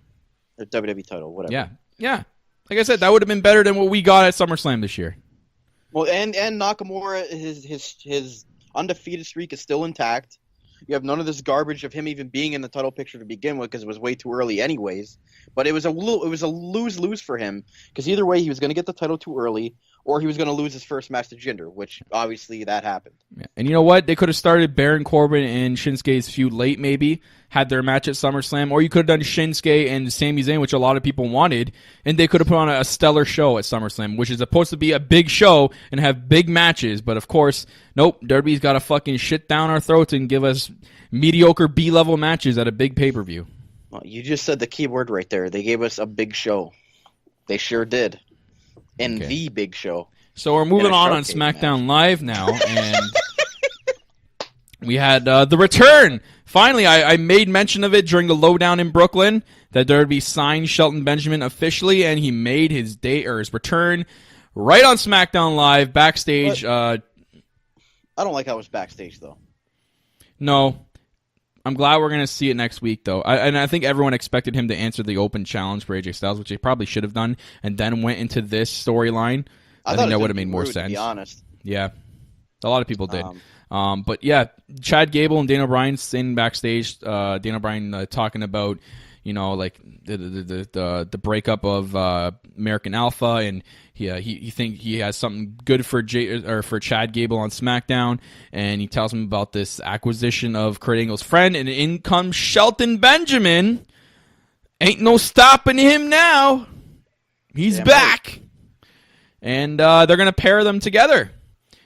Or WWE title, whatever. Yeah. Like I said, that would have been better than what we got at SummerSlam this year. Well, and Nakamura, his undefeated streak is still intact. You have none of this garbage of him even being in the title picture to begin with because it was way too early anyways. But it was a lose-lose for him because either way he was going to get the title too early or he was going to lose his first match to Jinder, which obviously that happened. Yeah. And you know what? They could have started Baron Corbin and Shinsuke's feud late maybe, had their match at SummerSlam, or you could have done Shinsuke and Sami Zayn, which a lot of people wanted, and they could have put on a stellar show at SummerSlam, which is supposed to be a big show and have big matches. But of course, nope, Derby's got to fucking shit down our throats and give us mediocre B-level matches at a big pay-per-view. Well, you just said the key word right there. They gave us a big show. They sure did. And Okay. the big show. So we're moving on Shark Cage SmackDown Live now, and we had the return. Finally, I made mention of it during the lowdown in Brooklyn that there would be signed Shelton Benjamin officially, and he made his return right on SmackDown Live backstage. I don't like how it was backstage though. No. I'm glad we're going to see it next week, though. I think everyone expected him to answer the open challenge for AJ Styles, which he probably should have done, and then went into this storyline. I think that would have made more sense. To be honest. Yeah. A lot of people did. But yeah, Chad Gable and Daniel Bryan sitting backstage. Daniel Bryan talking about, like the breakup of American Alpha, and he think he has something good for Chad Gable on SmackDown, and he tells him about this acquisition of Kurt Angle's friend, and in comes Shelton Benjamin. Ain't no stopping him now. He's back. Right. And they're gonna pair them together.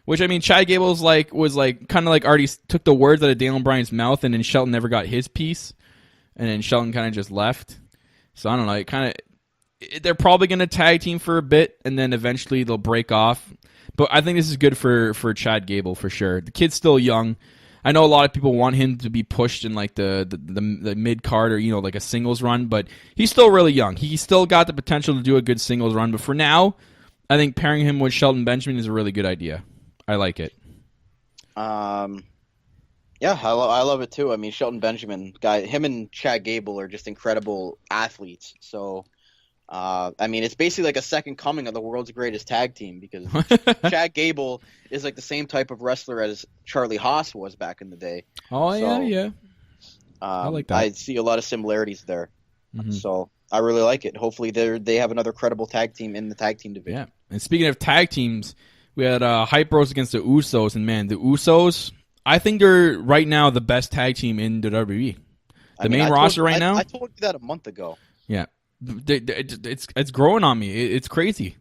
Which, I mean, Chad Gable was kind of like already took the words out of Daniel Bryan's mouth, and then Shelton never got his piece, and then Shelton kind of just left. So I don't know. They're probably going to tag team for a bit, and then eventually they'll break off. But I think this is good for Chad Gable for sure. The kid's still young. I know a lot of people want him to be pushed in like the mid card or like a singles run, but he's still really young. He's still got the potential to do a good singles run. But for now, I think pairing him with Shelton Benjamin is a really good idea. I like it. Yeah, I love it too. I mean, Shelton Benjamin, him and Chad Gable are just incredible athletes. So, I mean, it's basically like a second coming of the world's greatest tag team because Chad Gable is like the same type of wrestler as Charlie Haas was back in the day. Oh, so, yeah. I like that. I see a lot of similarities there. Mm-hmm. So I really like it. Hopefully they have another credible tag team in the tag team division. Yeah. And speaking of tag teams, we had Hype Bros against the Usos, and man, the Usos, I think they're right now the best tag team in the WWE. Main roster right now. I told you that a month ago. Yeah, it's growing on me. It's crazy,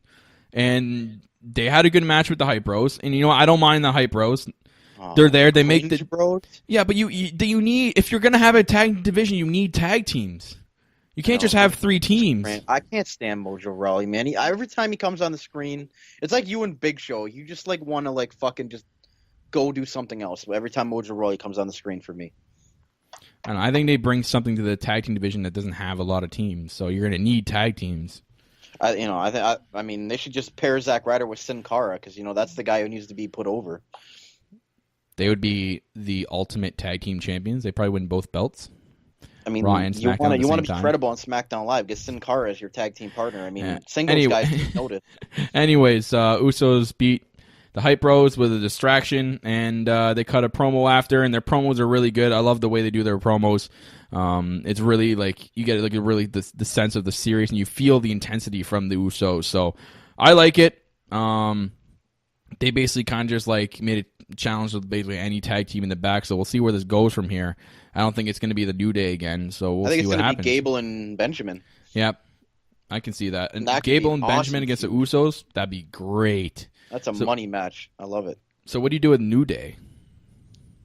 and they had a good match with the Hype Bros, and I don't mind the Hype Bros. They're there. They make the bros. Yeah, but you need, if you're gonna have a tag division, you need tag teams. You can't just have 3 teams. Man, I can't stand Mojo Rawley, man. Every time he comes on the screen, it's like you and Big Show. You just want to fucking just go do something else. Every time Mojo Rawley comes on the screen for me. And I think they bring something to the tag team division that doesn't have a lot of teams. So you're going to need tag teams. I mean, they should just pair Zack Ryder with Sin Cara because that's the guy who needs to be put over. They would be the ultimate tag team champions. They probably win both belts. I mean, Raw and SmackDown you want to be credible on SmackDown Live. Get Sin Cara as your tag team partner. I mean, singles guys just noted. Anyways, Usos beat the Hype Bros with a distraction, and they cut a promo after, and their promos are really good. I love the way they do their promos. It's really you get really the sense of the series, and you feel the intensity from the Usos. So I like it. They basically kind of just made a challenge with basically any tag team in the back. So we'll see where this goes from here. I don't think it's going to be the New Day again. So we'll see what happens. I think it's going to be Gable and Benjamin. Yep, I can see that. And that Gable and Benjamin against the Usos, that'd be great. That's a money match. I love it. So what do you do with New Day?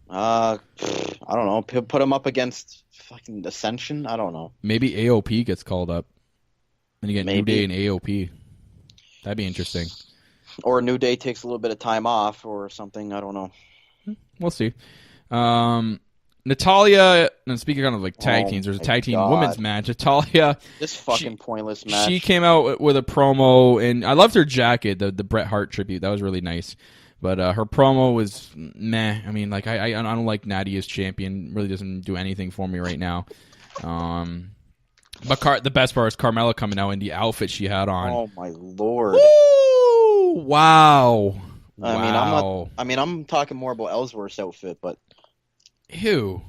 I don't know. Put them up against fucking Ascension. I don't know. Maybe AOP gets called up, and you get New Day and AOP. That'd be interesting. Or New Day takes a little bit of time off or something. I don't know. We'll see. Natalia, and speaking of tag teams, there's a tag team women's match. Natalia, this fucking pointless match. She came out with a promo, and I loved her jacket, the Bret Hart tribute. That was really nice. But her promo was meh. I mean, I don't like Natty as champion. Really doesn't do anything for me right now. But the best part is Carmella coming out in the outfit she had on. Oh my lord! Woo! Wow. I'm talking more about Ellsworth's outfit, but ew.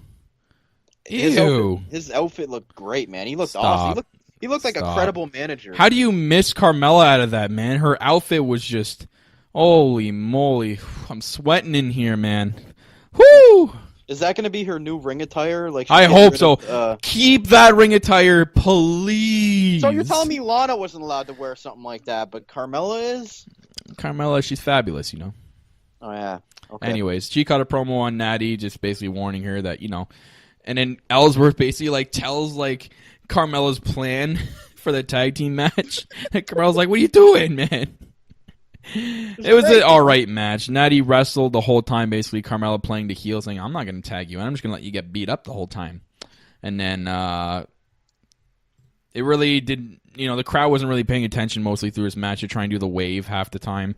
His outfit looked great, man. He looked awesome. He looked like a credible manager. How do you miss Carmella out of that, man? Her outfit was just, holy moly! I'm sweating in here, man. Woo! Is that going to be her new ring attire? I hope so. Keep that ring attire, please. So you're telling me Lana wasn't allowed to wear something like that, but Carmella is? Carmella, she's fabulous, Oh, yeah. Okay. Anyways, she cut a promo on Natty, just basically warning her that, And then Ellsworth basically like tells like Carmella's plan for the tag team match. And Carmella's like, "What are you doing, man?" It was an alright match. Natty wrestled the whole time, basically Carmella playing the heel, saying, "I'm not going to tag you, and I'm just going to let you get beat up the whole time." And then it really did, the crowd wasn't really paying attention mostly through this match. They're trying to do the wave half the time.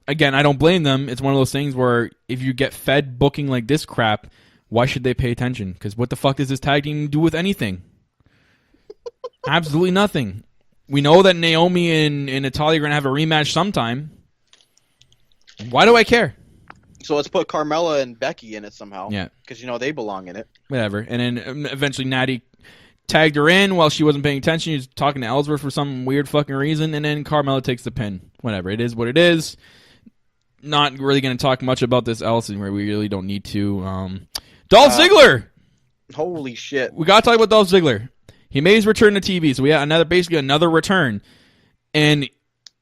Again, I don't blame them. It's one of those things where if you get fed booking like this crap, why should they pay attention? Because what the fuck does this tag team do with anything? Absolutely nothing. We know that Naomi and Natalya are going to have a rematch sometime. Why do I care? So let's put Carmella and Becky in it somehow. Yeah. Because, they belong in it. Whatever. And then eventually Natty tagged her in while she wasn't paying attention. She was talking to Ellsworth for some weird fucking reason. And then Carmella takes the pin. Whatever. It is what it is. Not really going to talk much about this else where we really don't need to. Dolph Ziggler! Holy shit. We got to talk about Dolph Ziggler. He made his return to TV. So we had basically another return. And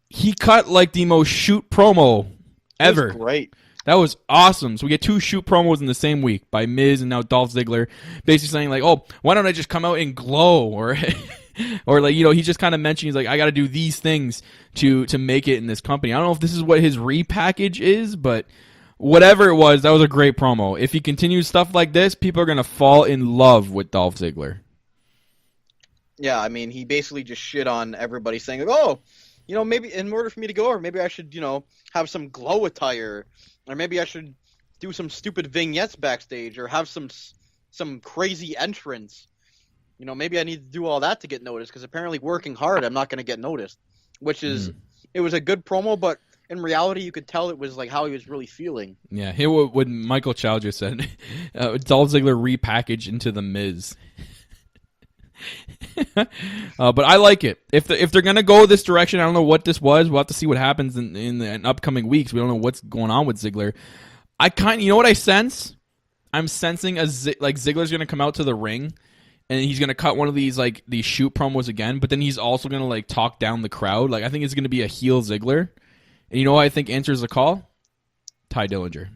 he cut like the most shoot promo ever. That was great. That was awesome. So we get 2 shoot promos in the same week by Miz and now Dolph Ziggler, basically saying like, "Oh, why don't I just come out and glow?" Or like, he just kind of mentioned, he's like, "I got to do these things to make it in this company." I don't know if this is what his repackage is, but whatever it was, that was a great promo. If he continues stuff like this, people are going to fall in love with Dolph Ziggler. Yeah, I mean, he basically just shit on everybody saying, like, "Oh, maybe in order for me to go, or maybe I should, have some glow attire, or maybe I should do some stupid vignettes backstage, or have some crazy entrance. Maybe I need to do all that to get noticed, because apparently working hard, I'm not going to get noticed." Which is, it was a good promo, but in reality, you could tell it was like how he was really feeling. Yeah, here what Michael Chow just said, Dolph Ziggler repackaged into the Miz. But I like it. If they're gonna go this direction, I don't know what this was. We'll have to see what happens in the upcoming weeks. We don't know what's going on with Ziggler. You know what I sense? I'm sensing Ziggler's gonna come out to the ring, and he's gonna cut one of these shoot promos again. But then he's also gonna talk down the crowd. I think it's gonna be a heel Ziggler. And you know what I think answers the call? Ty Dillinger.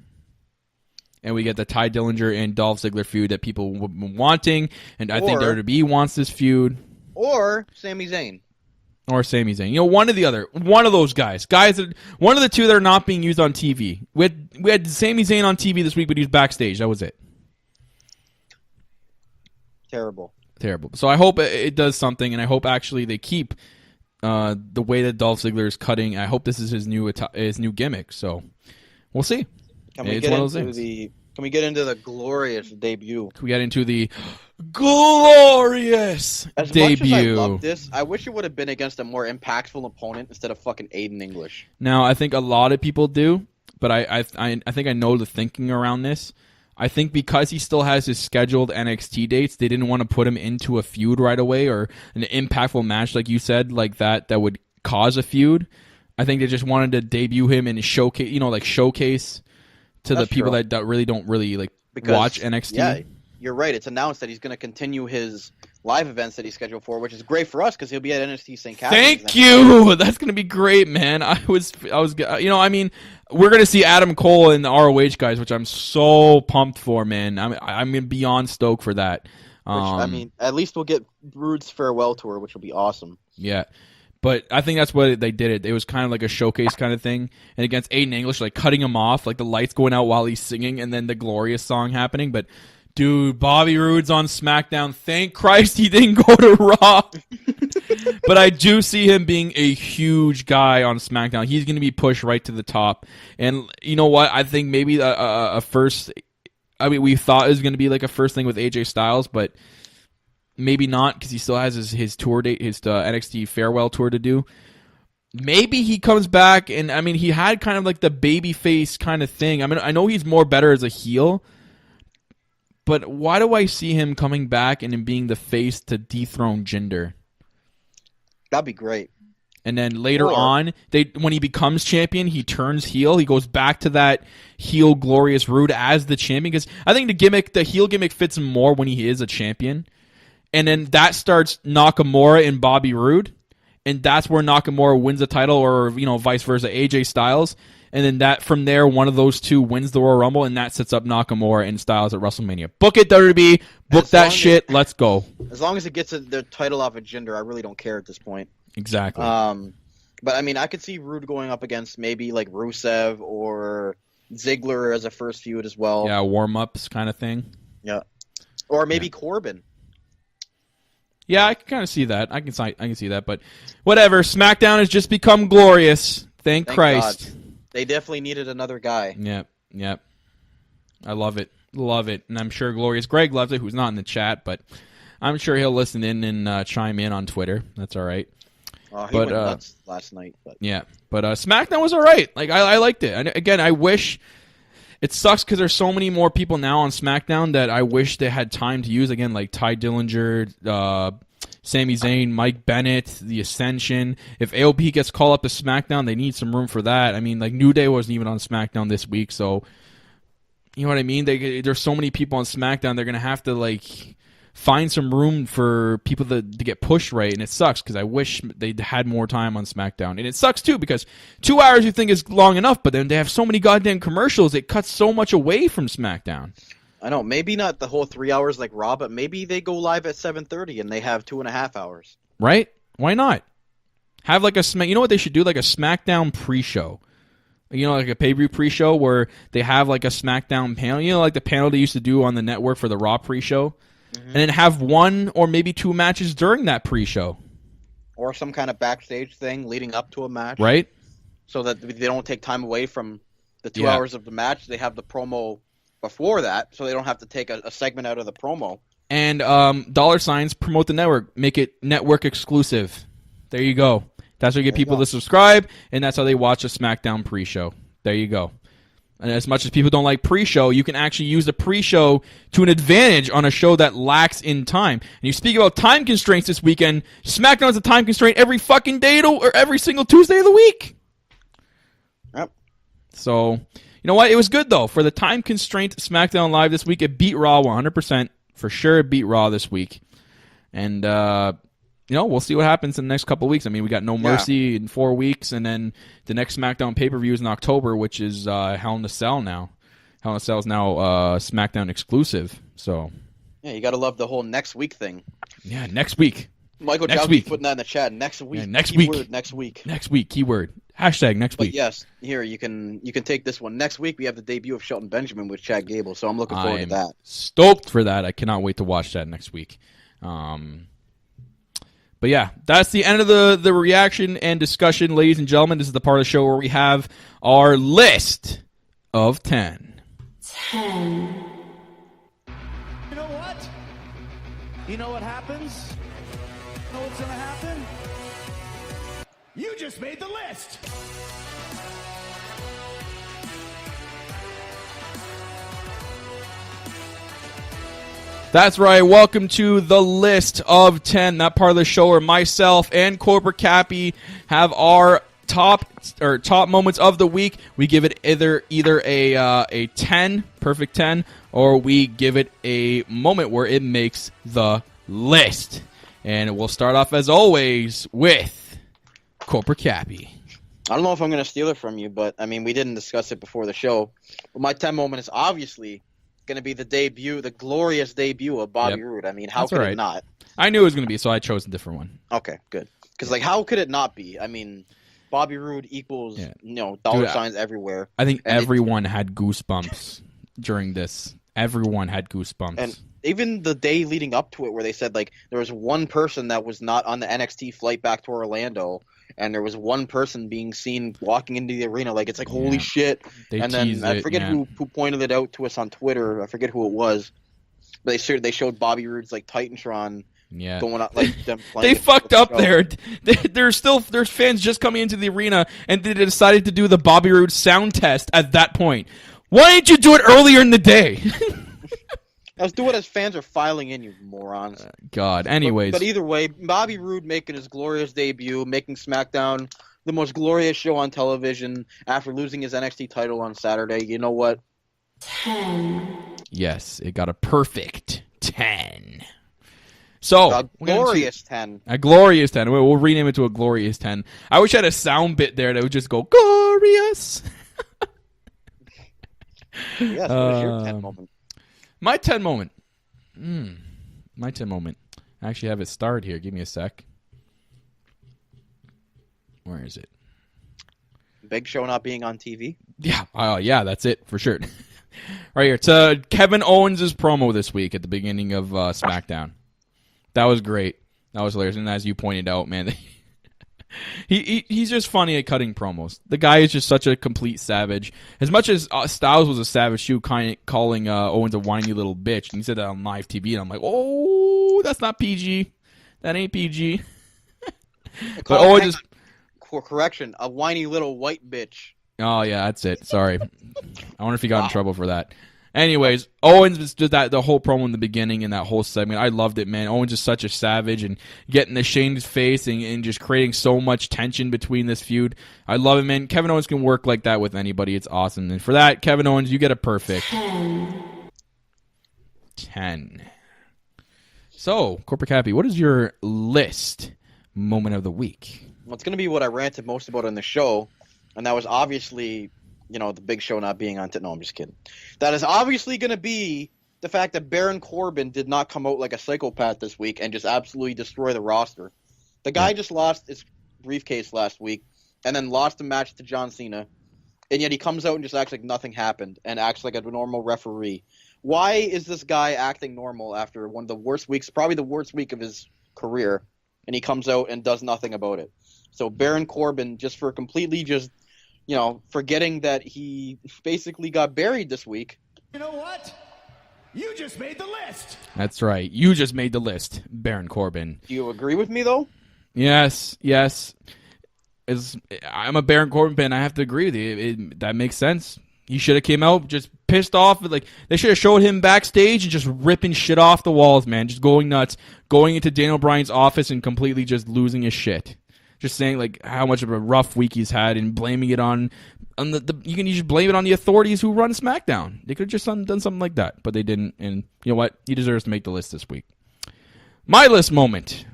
And we get the Ty Dillinger and Dolph Ziggler feud that people have been wanting. And I think WWE wants this feud. Or Sami Zayn. Or Sami Zayn. One or the other. One of those guys. One of the two that are not being used on TV. We had Sami Zayn on TV this week, but he was backstage. That was it. Terrible. So I hope it does something, and I hope actually they keep the way that Dolph Ziggler is cutting. I hope this is his new gimmick. So we'll see. Can we get into the glorious debut? Can we get into the glorious debut? Much as I love this, I wish it would have been against a more impactful opponent instead of fucking Aiden English. Now, I think a lot of people do, but I think I know the thinking around this. I think because he still has his scheduled NXT dates, they didn't want to put him into a feud right away or an impactful match, like you said, like that would cause a feud. I think they just wanted to debut him and showcase to the people that really don't watch NXT. Yeah, you're right. It's announced that he's going to continue his live events that he's scheduled for, which is great for us because he'll be at NXT St. Catharines. Thank you. That's going to be great, man. We're going to see Adam Cole and the ROH guys, which I'm so pumped for, man. I'm beyond stoked for that. At least we'll get Rude's farewell tour, which will be awesome. Yeah. But I think that's what they did. It was kind of like a showcase kind of thing. And against Aiden English, cutting him off, the lights going out while he's singing, and then the glorious song happening. But, dude, Bobby Roode's on SmackDown. Thank Christ he didn't go to Raw. But I do see him being a huge guy on SmackDown. He's going to be pushed right to the top. And you know what? I think maybe a first... we thought it was going to be a first thing with AJ Styles, but... maybe not, because he still has his tour date, his NXT farewell tour to do. Maybe he comes back, and he had kind of the baby face kind of thing. I know he's more better as a heel, but why do I see him coming back and him being the face to dethrone Jinder? That'd be great. And then later on, when he becomes champion, he turns heel. He goes back to that heel glorious Rude as the champion, because I think the heel gimmick fits him more when he is a champion. And then that starts Nakamura and Bobby Roode, and that's where Nakamura wins the title, or vice versa, AJ Styles. and then that from there, one of those two wins the Royal Rumble, and that sets up Nakamura and Styles at WrestleMania. Book it, WWE. Book that shit. Let's go. As long as it gets the title off of Jinder, I really don't care at this point. Exactly. But I mean, I could see Rude going up against maybe like Rusev or Ziggler as a first feud as well. Yeah, warm-ups kind of thing. Yeah. Or maybe Corbin. Yeah, I can kind of see that. I can see that, but whatever. SmackDown has just become glorious. Thank Christ. God. They definitely needed another guy. Yep. I love it. And I'm sure Glorious Greg loves it, who's not in the chat, but I'm sure he'll listen in and chime in on Twitter. That's all right. He went nuts last night. But. Yeah, but SmackDown was all right. Like I liked it. And again, I wish... It sucks because there's so many more people now on SmackDown that I wish they had time to use. Again, like Ty Dillinger, Sami Zayn, Mike Bennett, The Ascension. If AOP gets called up to SmackDown, they need some room for that. I mean, like New Day wasn't even on SmackDown this week, so you know what I mean? There's so many people on SmackDown, they're going to have to like find some room for people to get pushed right, and it sucks because I wish they had more time on SmackDown. And it sucks too because 2 hours you think is long enough, but then they have so many goddamn commercials, it cuts so much away from SmackDown. I know, maybe not the whole 3 hours like Raw, but maybe they go live at 7:30 and they have 2.5 hours. Right? Why not? Have like you know what they should do? Like a SmackDown pre-show. You know, like a pay-per-view pre-show where they have like a SmackDown panel. You know, like the panel they used to do on the network for the Raw pre-show. And then have 1 or maybe 2 matches during that pre-show. Or some kind of backstage thing leading up to a match. Right. So that they don't take time away from the 2 hours of the match. They have the promo before that, so they don't have to take a segment out of the promo. And $ promote the network. Make it network exclusive. There you go. That's how you get people to subscribe, and that's how they watch a SmackDown pre-show. There you go. And as much as people don't like pre-show, you can actually use the pre-show to an advantage on a show that lacks in time. And you speak about time constraints this weekend, SmackDown's a time constraint every fucking day or every single Tuesday of the week. Yep. So, you know what? It was good, though. For the time constraint SmackDown Live this week, it beat Raw 100%. For sure, it beat Raw this week. And, you know, we'll see what happens in the next couple of weeks. I mean, we got No Mercy in 4 weeks, and then the next SmackDown pay-per-view is in October, which is Hell in a Cell now. Hell in a Cell is now SmackDown exclusive. So yeah, you got to love the whole next week thing. Yeah, next week. Michael Johnson putting that in the chat. Next week. Yeah, next keyword, week. Next week. Next week. Keyword. Hashtag next week. But yes, here you can take this one. Next week we have the debut of Shelton Benjamin with Chad Gable, so I'm looking forward to that. Stoked for that. I cannot wait to watch that next week. But yeah, that's the end of the reaction and discussion, ladies and gentlemen. This is the part of the show where we have our list of 10. 10. You know what? You know what happens? You know what's gonna happen? You just made the list! That's right. Welcome to the list of 10. That part of the show where myself and Cobra Cappy have our top moments of the week. We give it either a 10, perfect 10, or we give it a moment where it makes the list. And we'll start off as always with Cobra Cappy. I don't know if I'm going to steal it from you, but I mean, we didn't discuss it before the show. But my 10 moment is obviously going to be the glorious debut of Bobby Roode. I mean, how could it not? I knew it was going to be, so I chose a different one. Okay, good. Because, like, how could it not be? I mean, Bobby Roode equals, dollar signs everywhere. I think everyone had goosebumps during this. Everyone had goosebumps. And even the day leading up to it where they said, like, there was one person that was not on the NXT flight back to Orlando, and there was one person being seen walking into the arena. Like, it's like, holy shit. And then I forget who pointed it out to us on Twitter. I forget who it was. But they showed Bobby Roode's, like, Titantron going out, like, them playing. They fucked up there. There's fans just coming into the arena, and they decided to do the Bobby Roode sound test at that point. Why didn't you do it earlier in the day? Let's do it as fans are filing in, you morons. God. Anyways. But either way, Bobby Roode making his glorious debut, making SmackDown the most glorious show on television after losing his NXT title on Saturday. You know what? 10. Yes, it got a perfect 10. So, a glorious 10. A glorious 10. We'll rename it to a glorious 10. I wish I had a sound bit there that would just go, glorious. Yes, what is your 10 moment? My 10 moment. My 10 moment. I actually have it starred here. Give me a sec. Where is it? Big Show not being on TV? Yeah. Yeah, that's it for sure. Right here. It's Kevin Owens' promo this week at the beginning of Smackdown. That was great. That was hilarious. And as you pointed out, man, he's just funny at cutting promos. The guy is just such a complete savage. As much as Styles was a savage, she was kind of calling Owens a whiny little bitch. And he said that on live TV, and I'm like, oh, that's not PG. That ain't PG. But Owens is... Correction, a whiny little white bitch. Oh, yeah, that's it. Sorry. I wonder if he got in trouble for that. Anyways, Owens did the whole promo in the beginning and that whole segment. I loved it, man. Owens is such a savage and getting the Shane's face and just creating so much tension between this feud. I love it, man. Kevin Owens can work like that with anybody. It's awesome. And for that, Kevin Owens, you get a perfect 10. So, Corporate Cappy, what is your list moment of the week? Well, it's going to be what I ranted most about on the show, and that was obviously, the Big Show not being on. No, I'm just kidding. That is obviously going to be the fact that Baron Corbin did not come out like a psychopath this week and just absolutely destroy the roster. The guy just lost his briefcase last week and then lost a match to John Cena, and yet he comes out and just acts like nothing happened and acts like a normal referee. Why is this guy acting normal after one of the worst weeks, probably the worst week of his career, and he comes out and does nothing about it? So Baron Corbin, just for completely just, forgetting that he basically got buried this week. You know what? You just made the list. That's right. You just made the list, Baron Corbin. Do you agree with me, though? Yes. I'm a Baron Corbin fan. I have to agree with you. That makes sense. He should have came out just pissed off. Like, they should have showed him backstage and just ripping shit off the walls, man. Just going nuts. Going into Daniel Bryan's office and completely just losing his shit. Just saying like how much of a rough week he's had and blaming it on you can just blame it on the authorities who run SmackDown. They could have just done something like that, but they didn't. And you know what? He deserves to make the list this week. My list moment.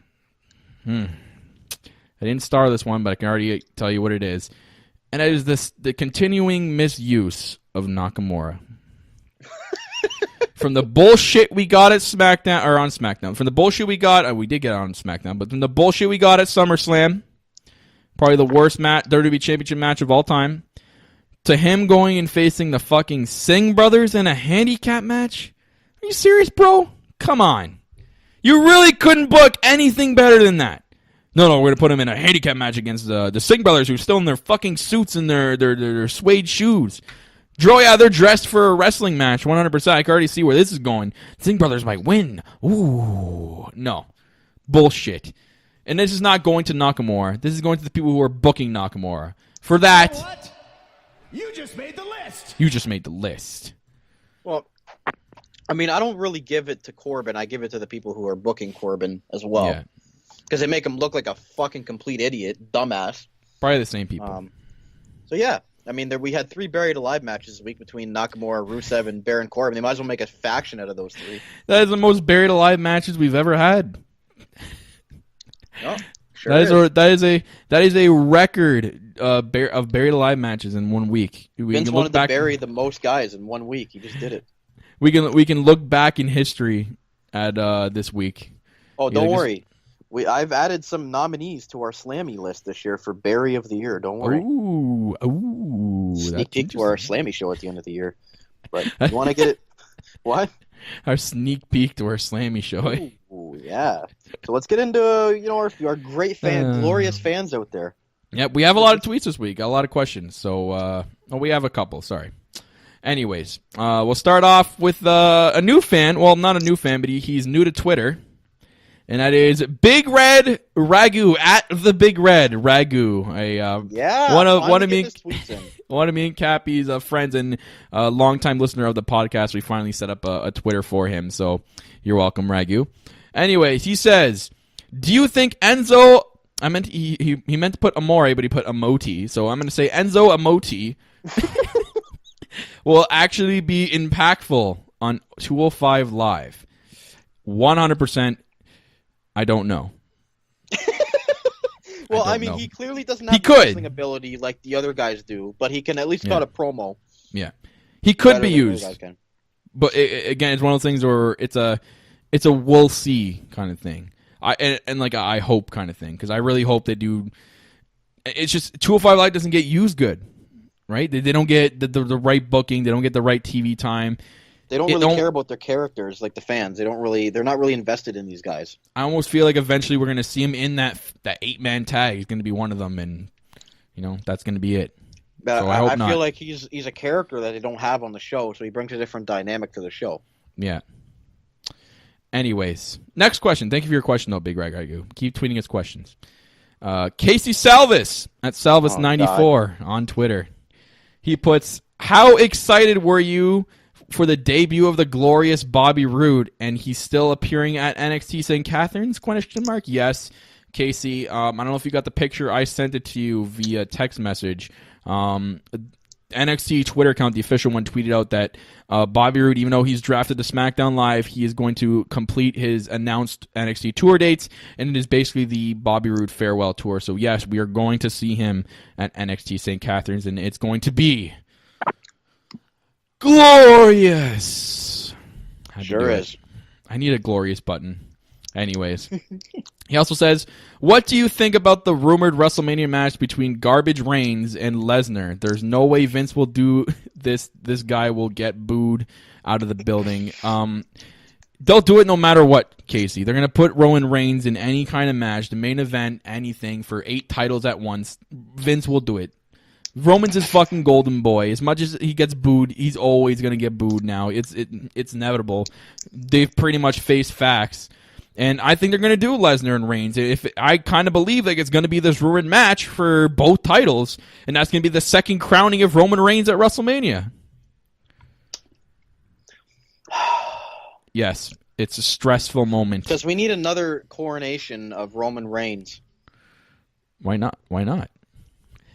I didn't star this one, but I can already tell you what it is. And it is the continuing misuse of Nakamura. From the bullshit we got at SmackDown, or on SmackDown. From the bullshit we got, we did get on SmackDown, but from the bullshit we got at SummerSlam, probably the worst WWE Championship match of all time, to him going and facing the fucking Singh brothers in a handicap match? Are you serious, bro? Come on. You really couldn't book anything better than that. No, we're going to put him in a handicap match against the Singh brothers who are still in their fucking suits and their suede shoes. They're dressed for a wrestling match, 100%. I can already see where this is going. Singh brothers might win. Ooh, no. Bullshit. And this is not going to Nakamura. This is going to the people who are booking Nakamura. For that... You know what? You just made the list. You just made the list. Well, I mean, I don't really give it to Corbin. I give it to the people who are booking Corbin as well. Yeah. Because they make him look like a fucking complete idiot, dumbass. Probably the same people. So, yeah. I mean, we had 3 Buried Alive matches this week between Nakamura, Rusev, and Baron Corbin. They might as well make a faction out of those 3. That is the most Buried Alive matches we've ever had. Oh, sure that is a record of Buried Alive matches in 1 week. Vince wanted to bury the most guys in 1 week. He just did it. We can look back in history at this week. Oh, don't worry. I've added some nominees to our Slammy list this year for Bury of the Year. Don't worry. Ooh, sneak peek to our Slammy show at the end of the year. But you want to get it? What? Our sneak peek to our Slammy show. Ooh, yeah. So let's get into our great glorious fans out there. Yep, we have a lot of tweets this week. Got a lot of questions. So we have a couple. Sorry. Anyways, we'll start off with a new fan. Well, not a new fan, but he's new to Twitter. And that is Big Red Ragu at the Big Red Ragu. One of me and Cappy's friends and a longtime listener of the podcast. We finally set up a Twitter for him, so you're welcome, Ragu. Anyways, he says, "Do you think Enzo?" He meant to put Amore, but he put Emoti. So I'm going to say Enzo Emoti will actually be impactful on 205 Live. 100%. I don't know. Well, I mean, he clearly doesn't have the wrestling ability like the other guys do, but he can at least cut a promo. Yeah. He could Better be than used, guys can. but again, it's one of those things where it's a we'll see kind of thing. I hope kind of thing, because I really hope they do. It's just 205 Live doesn't get used good, right? They don't get the right booking. They don't get the right TV time. They don't really care about their characters like the fans. They're not really invested in these guys. I almost feel like eventually we're going to see him in that 8-man tag. He's going to be one of them, and that's going to be it. So I hope not. I feel like he's a character that they don't have on the show, so he brings a different dynamic to the show. Yeah. Anyways, next question. Thank you for your question, though, Big Rag Igu. Keep tweeting us questions. Casey Salvis at Salvis94 on Twitter. He puts, how excited were you for the debut of the glorious Bobby Roode, and he's still appearing at NXT St. Catharines? ? Yes, Casey. I don't know if you got the picture. I sent it to you via text message. NXT Twitter account, the official one, tweeted out that Bobby Roode, even though he's drafted to SmackDown Live, he is going to complete his announced NXT tour dates, and it is basically the Bobby Roode farewell tour. So yes, we are going to see him at NXT St. Catharines, and it's going to be glorious. Sure is. I need a glorious button. Anyways, he also says, what do you think about the rumored WrestleMania match between Garbage Reigns and Lesnar? There's no way Vince will do this. This guy will get booed out of the building. They'll do it no matter what, Casey. They're going to put Roman Reigns in any kind of match, the main event, anything, for 8 titles at once. Vince will do it. Roman's his fucking golden boy. As much as he gets booed, he's always going to get booed now. It's inevitable. They've pretty much faced facts. And I think they're going to do Lesnar and Reigns. I kind of believe like it's going to be this ruined match for both titles, and that's going to be the second crowning of Roman Reigns at WrestleMania. Yes, it's a stressful moment. Because we need another coronation of Roman Reigns. Why not? Why not?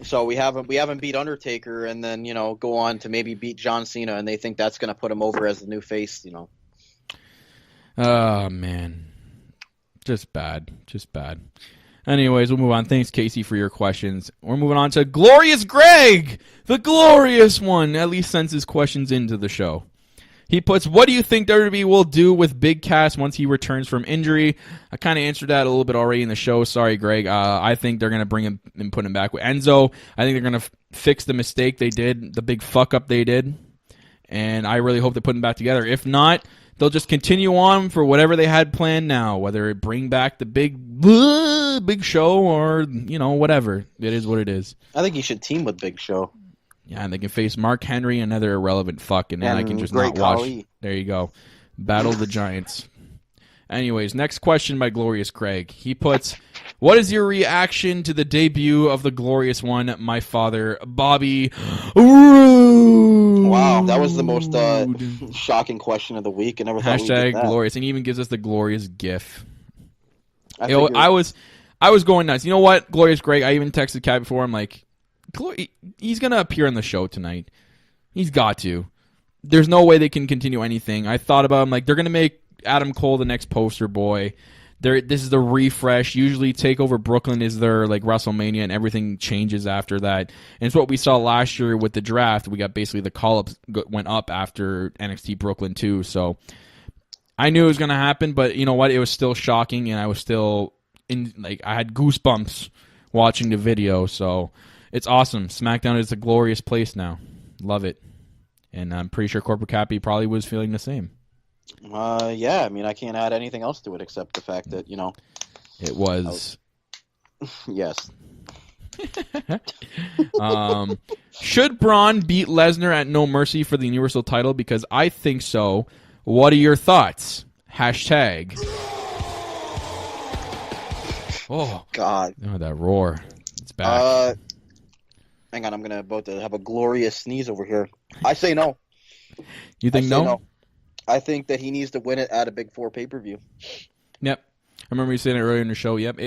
So we haven't beat Undertaker, and then go on to maybe beat John Cena, and they think that's going to put him over as the new face. Oh man. Just bad. Anyways, we'll move on. Thanks, Casey, for your questions. We're moving on to Glorious Greg, the glorious one, at least sends his questions into the show. He puts, what do you think WWE will do with Big Cass once he returns from injury? I kind of answered that a little bit already in the show. Sorry, Greg. I think they're going to bring him and put him back with Enzo. I think they're going to fix the mistake they did, the big fuck-up they did. And I really hope they put them back together. If not, they'll just continue on for whatever they had planned now, whether it bring back the big show or, whatever. It is what it is. I think you should team with Big Show. Yeah, and they can face Mark Henry, another irrelevant fuck, and then I can just not watch. Khali. There you go. Battle of the Giants. Anyways, next question by Glorious Craig. He puts, what is your reaction to the debut of the glorious one, my father, Bobby Roode? Wow, that was the most shocking question of the week. I never thought we'd get that. Glorious, and he even gives us the glorious GIF. I was going nuts. You know what, Glorious Greg? I even texted Kat before. I'm like, he's gonna appear on the show tonight. He's got to. There's no way they can continue anything. I thought about him like they're gonna make Adam Cole the next poster boy. This is the refresh. Usually TakeOver Brooklyn is their like WrestleMania, and everything changes after that. And it's what we saw last year with the draft. We got basically the call-ups went up after NXT Brooklyn too. So I knew it was going to happen, but you know what? It was still shocking, and I was still I had goosebumps watching the video. So it's awesome. SmackDown is a glorious place now. Love it. And I'm pretty sure Corporate Cappy probably was feeling the same. Yeah, I mean, I can't add anything else to it except the fact that, it was. Yes. Should Braun beat Lesnar at No Mercy for the Universal title? Because I think so. What are your thoughts? Hashtag. Oh, God. Oh, that roar. It's back. Hang on, I'm about to have a glorious sneeze over here. I say no. You think no? I think that he needs to win it at a Big 4 pay-per-view. Yep. I remember you saying it earlier in the show. Yep.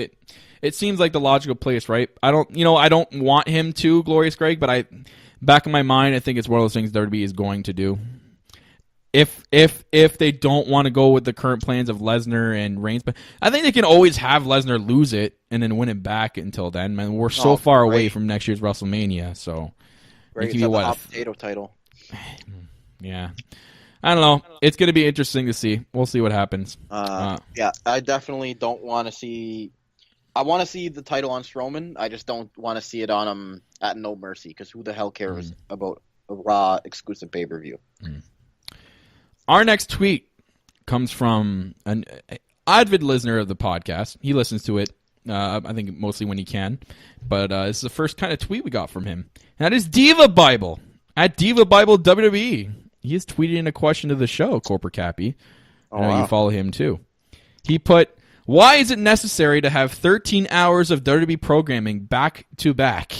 It seems like the logical place, right? I don't want him to, Glorious Greg, but back in my mind, I think it's one of those things WWE is going to do. If they don't want to go with the current plans of Lesnar and Reigns, but I think they can always have Lesnar lose it and then win it back until then. Man, we're so far away from next year's WrestleMania, so Right, it's a hot potato title. Yeah. I don't know. It's going to be interesting to see. We'll see what happens. Yeah, I definitely don't want to see. I want to see the title on Strowman. I just don't want to see it on him at No Mercy because who the hell cares about a Raw exclusive pay-per-view? Our next tweet comes from an avid listener of the podcast. He listens to it, I think, mostly when he can. But this is the first kind of tweet we got from him. And that is Diva Bible. At Diva Bible WWE. He has tweeted in a question to the show, Corporate Cappy. I know you follow him too. He put, why is it necessary to have 13 hours of WWE programming back to back?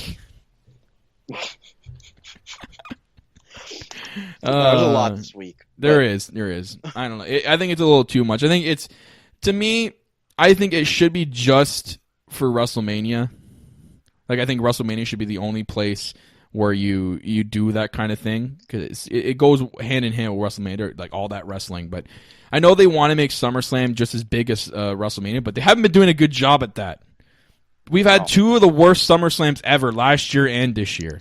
There's a lot this week. There is. I don't know. I think it's a little too much. I think it's, to me, I think it should be just for WrestleMania. Like, I think WrestleMania should be the only place where you do that kind of thing, because it goes hand in hand with WrestleMania, like all that wrestling. But I know they want to make SummerSlam just as big as WrestleMania, but they haven't been doing a good job at that. We've had two of the worst SummerSlams ever, last year and this year.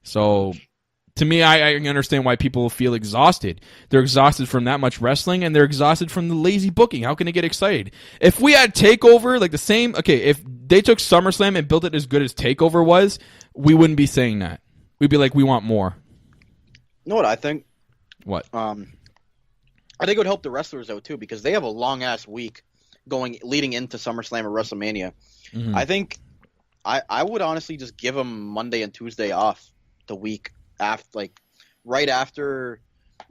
So, to me, I understand why people feel exhausted. They're exhausted from that much wrestling, and they're exhausted from the lazy booking. How can they get excited? If we had TakeOver, like the same... Okay, if they took SummerSlam and built it as good as TakeOver was, we wouldn't be saying that. We'd be like, we want more. You know what I think? What? I think it would help the wrestlers out too, because they have a long ass week leading into SummerSlam or WrestleMania. Mm-hmm. I think I would honestly just give them Monday and Tuesday off the week after, like right after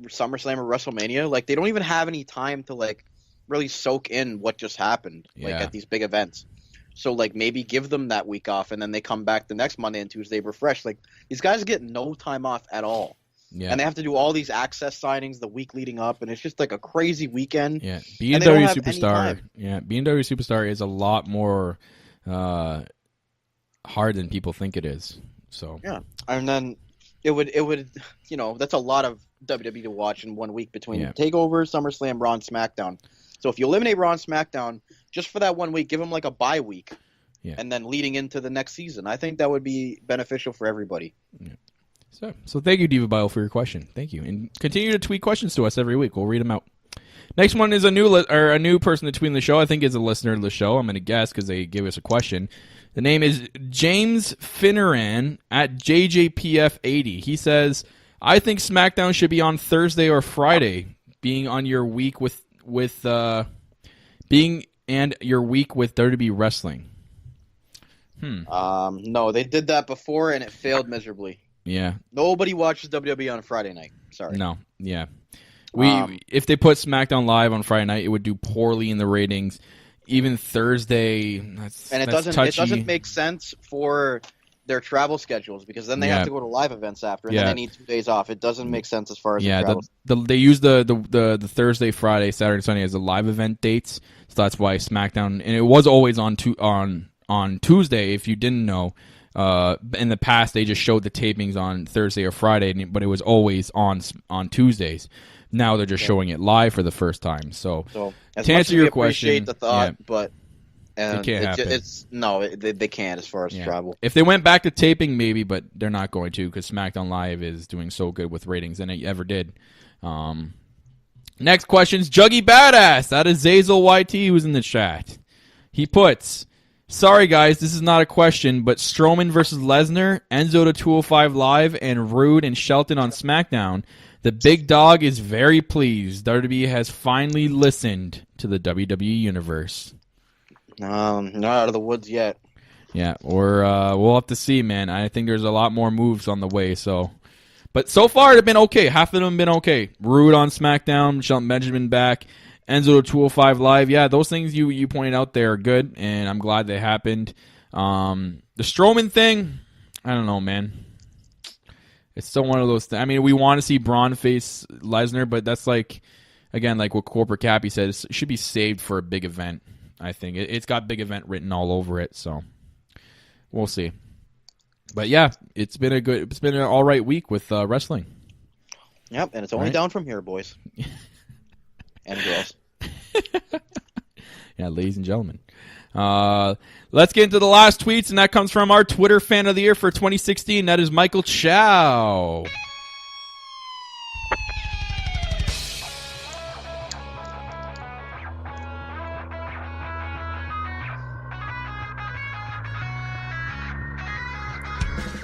SummerSlam or WrestleMania. Like they don't even have any time to like really soak in what just happened, like at these big events. So, like, maybe give them that week off, and then they come back the next Monday and Tuesday refreshed. Like, these guys get no time off at all. Yeah. And they have to do all these access signings the week leading up, and it's just, like, a crazy weekend. Yeah, BMW Superstar. Yeah, BMW Superstar is a lot more hard than people think it is. So yeah, and then it would you know, that's a lot of WWE to watch in 1 week between TakeOver, SummerSlam, Raw, and SmackDown. So if you eliminate Raw and SmackDown just for that 1 week, give them like a bye week, and then leading into the next season, I think that would be beneficial for everybody. Yeah. So thank you, Diva Bio, for your question. Thank you, and continue to tweet questions to us every week. We'll read them out. Next one is a new person to tweet in the show. I think is a listener to the show. I'm going to guess because they gave us a question. The name is James Finneran at JJPF80. He says, "I think SmackDown should be on Thursday or Friday, being on your week with being and your week with WWE wrestling." No, they did that before and it failed miserably. Yeah. Nobody watches WWE on a Friday night. Sorry. No. Yeah. If they put SmackDown Live on Friday night, it would do poorly in the ratings. Even Thursday, it doesn't make sense for their travel schedules, because then they have to go to live events after, and then they need 2 days off. It doesn't make sense as far as the travel. They use the Thursday, Friday, Saturday, Sunday as the live event dates, so that's why SmackDown, and it was always on Tuesday. If you didn't know, in the past they just showed the tapings on Thursday or Friday, but it was always on Tuesdays. Now they're just showing it live for the first time. So to answer your question, appreciate the thought, but it can't happen. They can't as far as travel. If they went back to taping, maybe, but they're not going to, because SmackDown Live is doing so good with ratings than it ever did. Next question's Juggy Badass. That is Zazel YT who's in the chat. He puts, "Sorry guys, this is not a question, but Strowman versus Lesnar, Enzo to 205 Live, and Rude and Shelton on SmackDown. The big dog is very pleased. WWE has finally listened to the WWE Universe." Not out of the woods yet. Yeah, or we'll have to see, man. I think there's a lot more moves on the way. But so far they've been okay. Half of them have been okay. Rude on SmackDown, Shelton Benjamin back, Enzo to 205 Live. Yeah, those things you pointed out there are good, and I'm glad they happened. The Strowman thing, I don't know, man. It's still one of those things. I mean, we want to see Braun face Lesnar, but that's like, again, like what Corporate Cappy said, it should be saved for a big event. I think it's got big event written all over it, so we'll see. But yeah, it's been an all right week with wrestling. Yep, and it's only down from here, boys and girls. Yeah, ladies and gentlemen. Let's get into the last tweets, and that comes from our Twitter fan of the year for 2016. That is Michael Chow.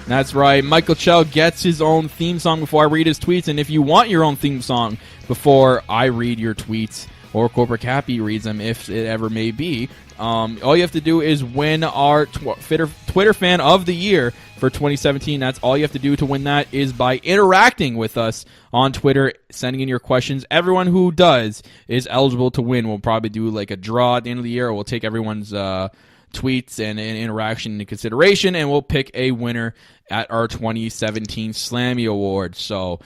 That's right. Michael Chow gets his own theme song before I read his tweets. And if you want your own theme song before I read your tweets, or Corporate Cappy reads them, if it ever may be, all you have to do is win our Twitter Fan of the Year for 2017. That's all you have to do to win that is by interacting with us on Twitter, sending in your questions. Everyone who does is eligible to win. We'll probably do like a draw at the end of the year. We'll take everyone's tweets and interaction into consideration, and we'll pick a winner at our 2017 Slammy Awards. So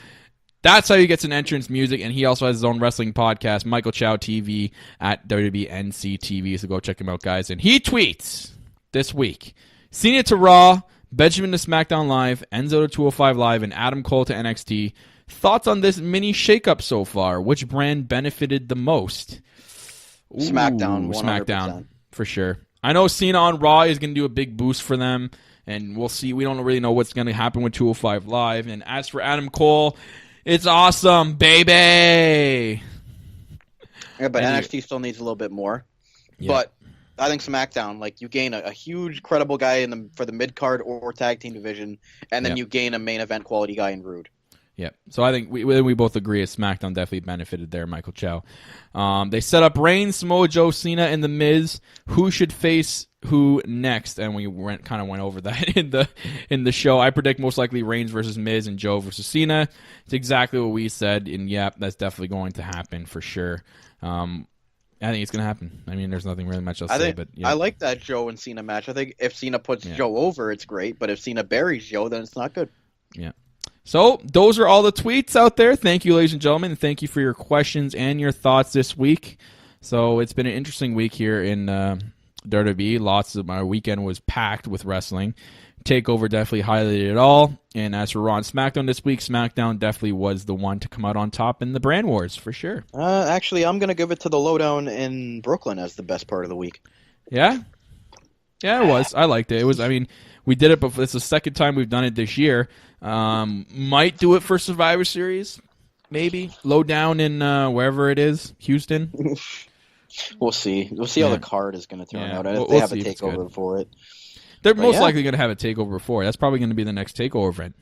that's how he gets an entrance music, and he also has his own wrestling podcast, Michael Chow TV, at WWE NC TV. So go check him out, guys. And he tweets this week: Cena to Raw, Benjamin to SmackDown Live, Enzo to 205 Live, and Adam Cole to NXT. Thoughts on this mini shakeup so far? Which brand benefited the most? Ooh, SmackDown, 100%. SmackDown, for sure. I know Cena on Raw is going to do a big boost for them, and we'll see. We don't really know what's going to happen with 205 Live. And as for Adam Cole, it's awesome, baby. Yeah, but NXT still needs a little bit more. Yeah. But I think SmackDown, like, you gain a huge, credible guy for the mid-card or tag team division, and then you gain a main event quality guy in Rude. Yeah, so I think we both agree SmackDown definitely benefited there, Michael Chow. They set up Reigns, Samoa Joe, Cena, and The Miz. Who should face who next? And we kind of went over that in the show. I predict most likely Reigns versus Miz and Joe versus Cena. It's exactly what we said, and yeah, that's definitely going to happen for sure. I think it's going to happen. I mean, there's nothing really much else to say. But yeah. I like that Joe and Cena match. I think if Cena puts Joe over, it's great. But if Cena buries Joe, then it's not good. Yeah. So those are all the tweets out there. Thank you, ladies and gentlemen. And thank you for your questions and your thoughts this week. So it's been an interesting week here in WWE. Lots of my weekend was packed with wrestling. TakeOver definitely highlighted it all. And as for Raw and SmackDown this week, SmackDown definitely was the one to come out on top in the brand wars, for sure. Actually, I'm going to give it to the Lowdown in Brooklyn as the best part of the week. Yeah? Yeah, it was. I liked it. It was, I mean, we did it before. It's the second time we've done it this year. Might do it for Survivor Series. Maybe. Lowdown in wherever it is. Houston. We'll see. We'll see how the card is going to turn out. If they have a takeover for it. They're most likely going to have a takeover before. That's probably going to be the next takeover event.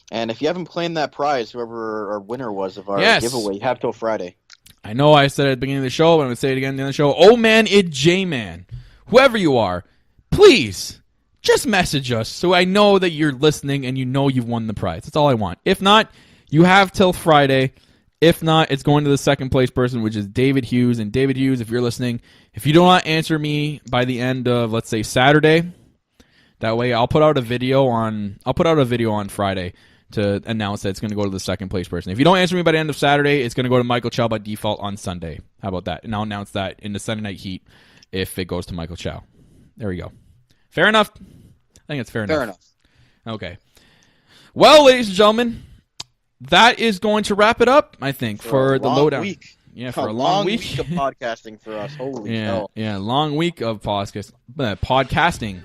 And if you haven't claimed that prize, whoever our winner was of our giveaway, you have till Friday. I know I said it at the beginning of the show, but I'm going to say it again at the end of the show. Oh, man, it's J-Man. Whoever you are, please just message us so I know that you're listening and you know you've won the prize. That's all I want. If not, you have till Friday. If not, it's going to the second place person, which is David Hughes. And David Hughes, if you're listening, if you do not answer me by the end of, let's say, Saturday, that way I'll put out a video on Friday to announce that it's going to go to the second place person. If you don't answer me by the end of Saturday, it's going to go to Michael Chow by default on Sunday. How about that? And I'll announce that in the Sunday Night Heat if it goes to Michael Chow. There we go. Fair enough? I think it's fair enough. Fair enough. Okay. Well, ladies and gentlemen, that is going to wrap it up, I think, for the Lowdown. Week. Yeah, for a long week of podcasting for us. Holy hell. Yeah, long week of podcasting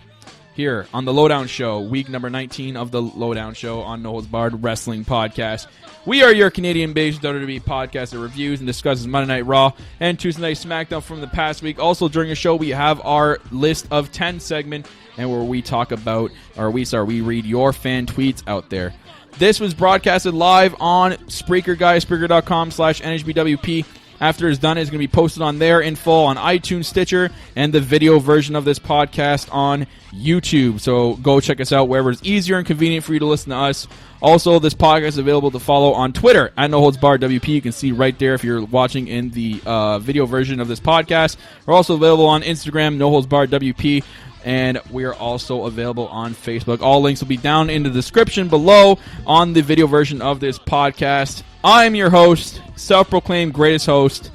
here on the Lowdown Show, week number 19 of the Lowdown Show on No Holds Barred Wrestling Podcast. We are your Canadian-based WWE podcast that reviews and discusses Monday Night Raw and Tuesday Night SmackDown from the past week. Also, during the show, we have our list of 10 segment, and where we talk about, we read your fan tweets out there. This was broadcasted live on Spreaker, guys, Spreaker.com/NHBWP. After it's done, it's going to be posted on there in full on iTunes, Stitcher, and the video version of this podcast on YouTube. So go check us out wherever it's easier and convenient for you to listen to us. Also, this podcast is available to follow on Twitter at NoHoldsBarredWP. You can see right there if you're watching in the video version of this podcast. We're also available on Instagram, NoHoldsBarredWP. And we are also available on Facebook. All links will be down in the description below on the video version of this podcast. I'm your host, self-proclaimed greatest host,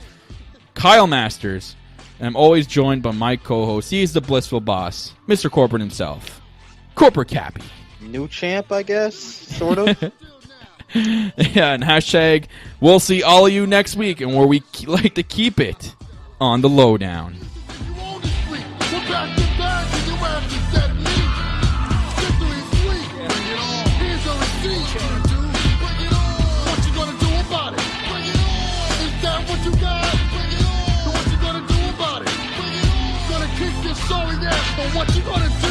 Kyle Masters. And I'm always joined by my co-host. He's the blissful boss, Mr. Corporate himself, Corporate Cappy. New champ, I guess, sort of. Yeah, and hashtag, we'll see all of you next week, and where we like to keep it on the lowdown. What you gonna do?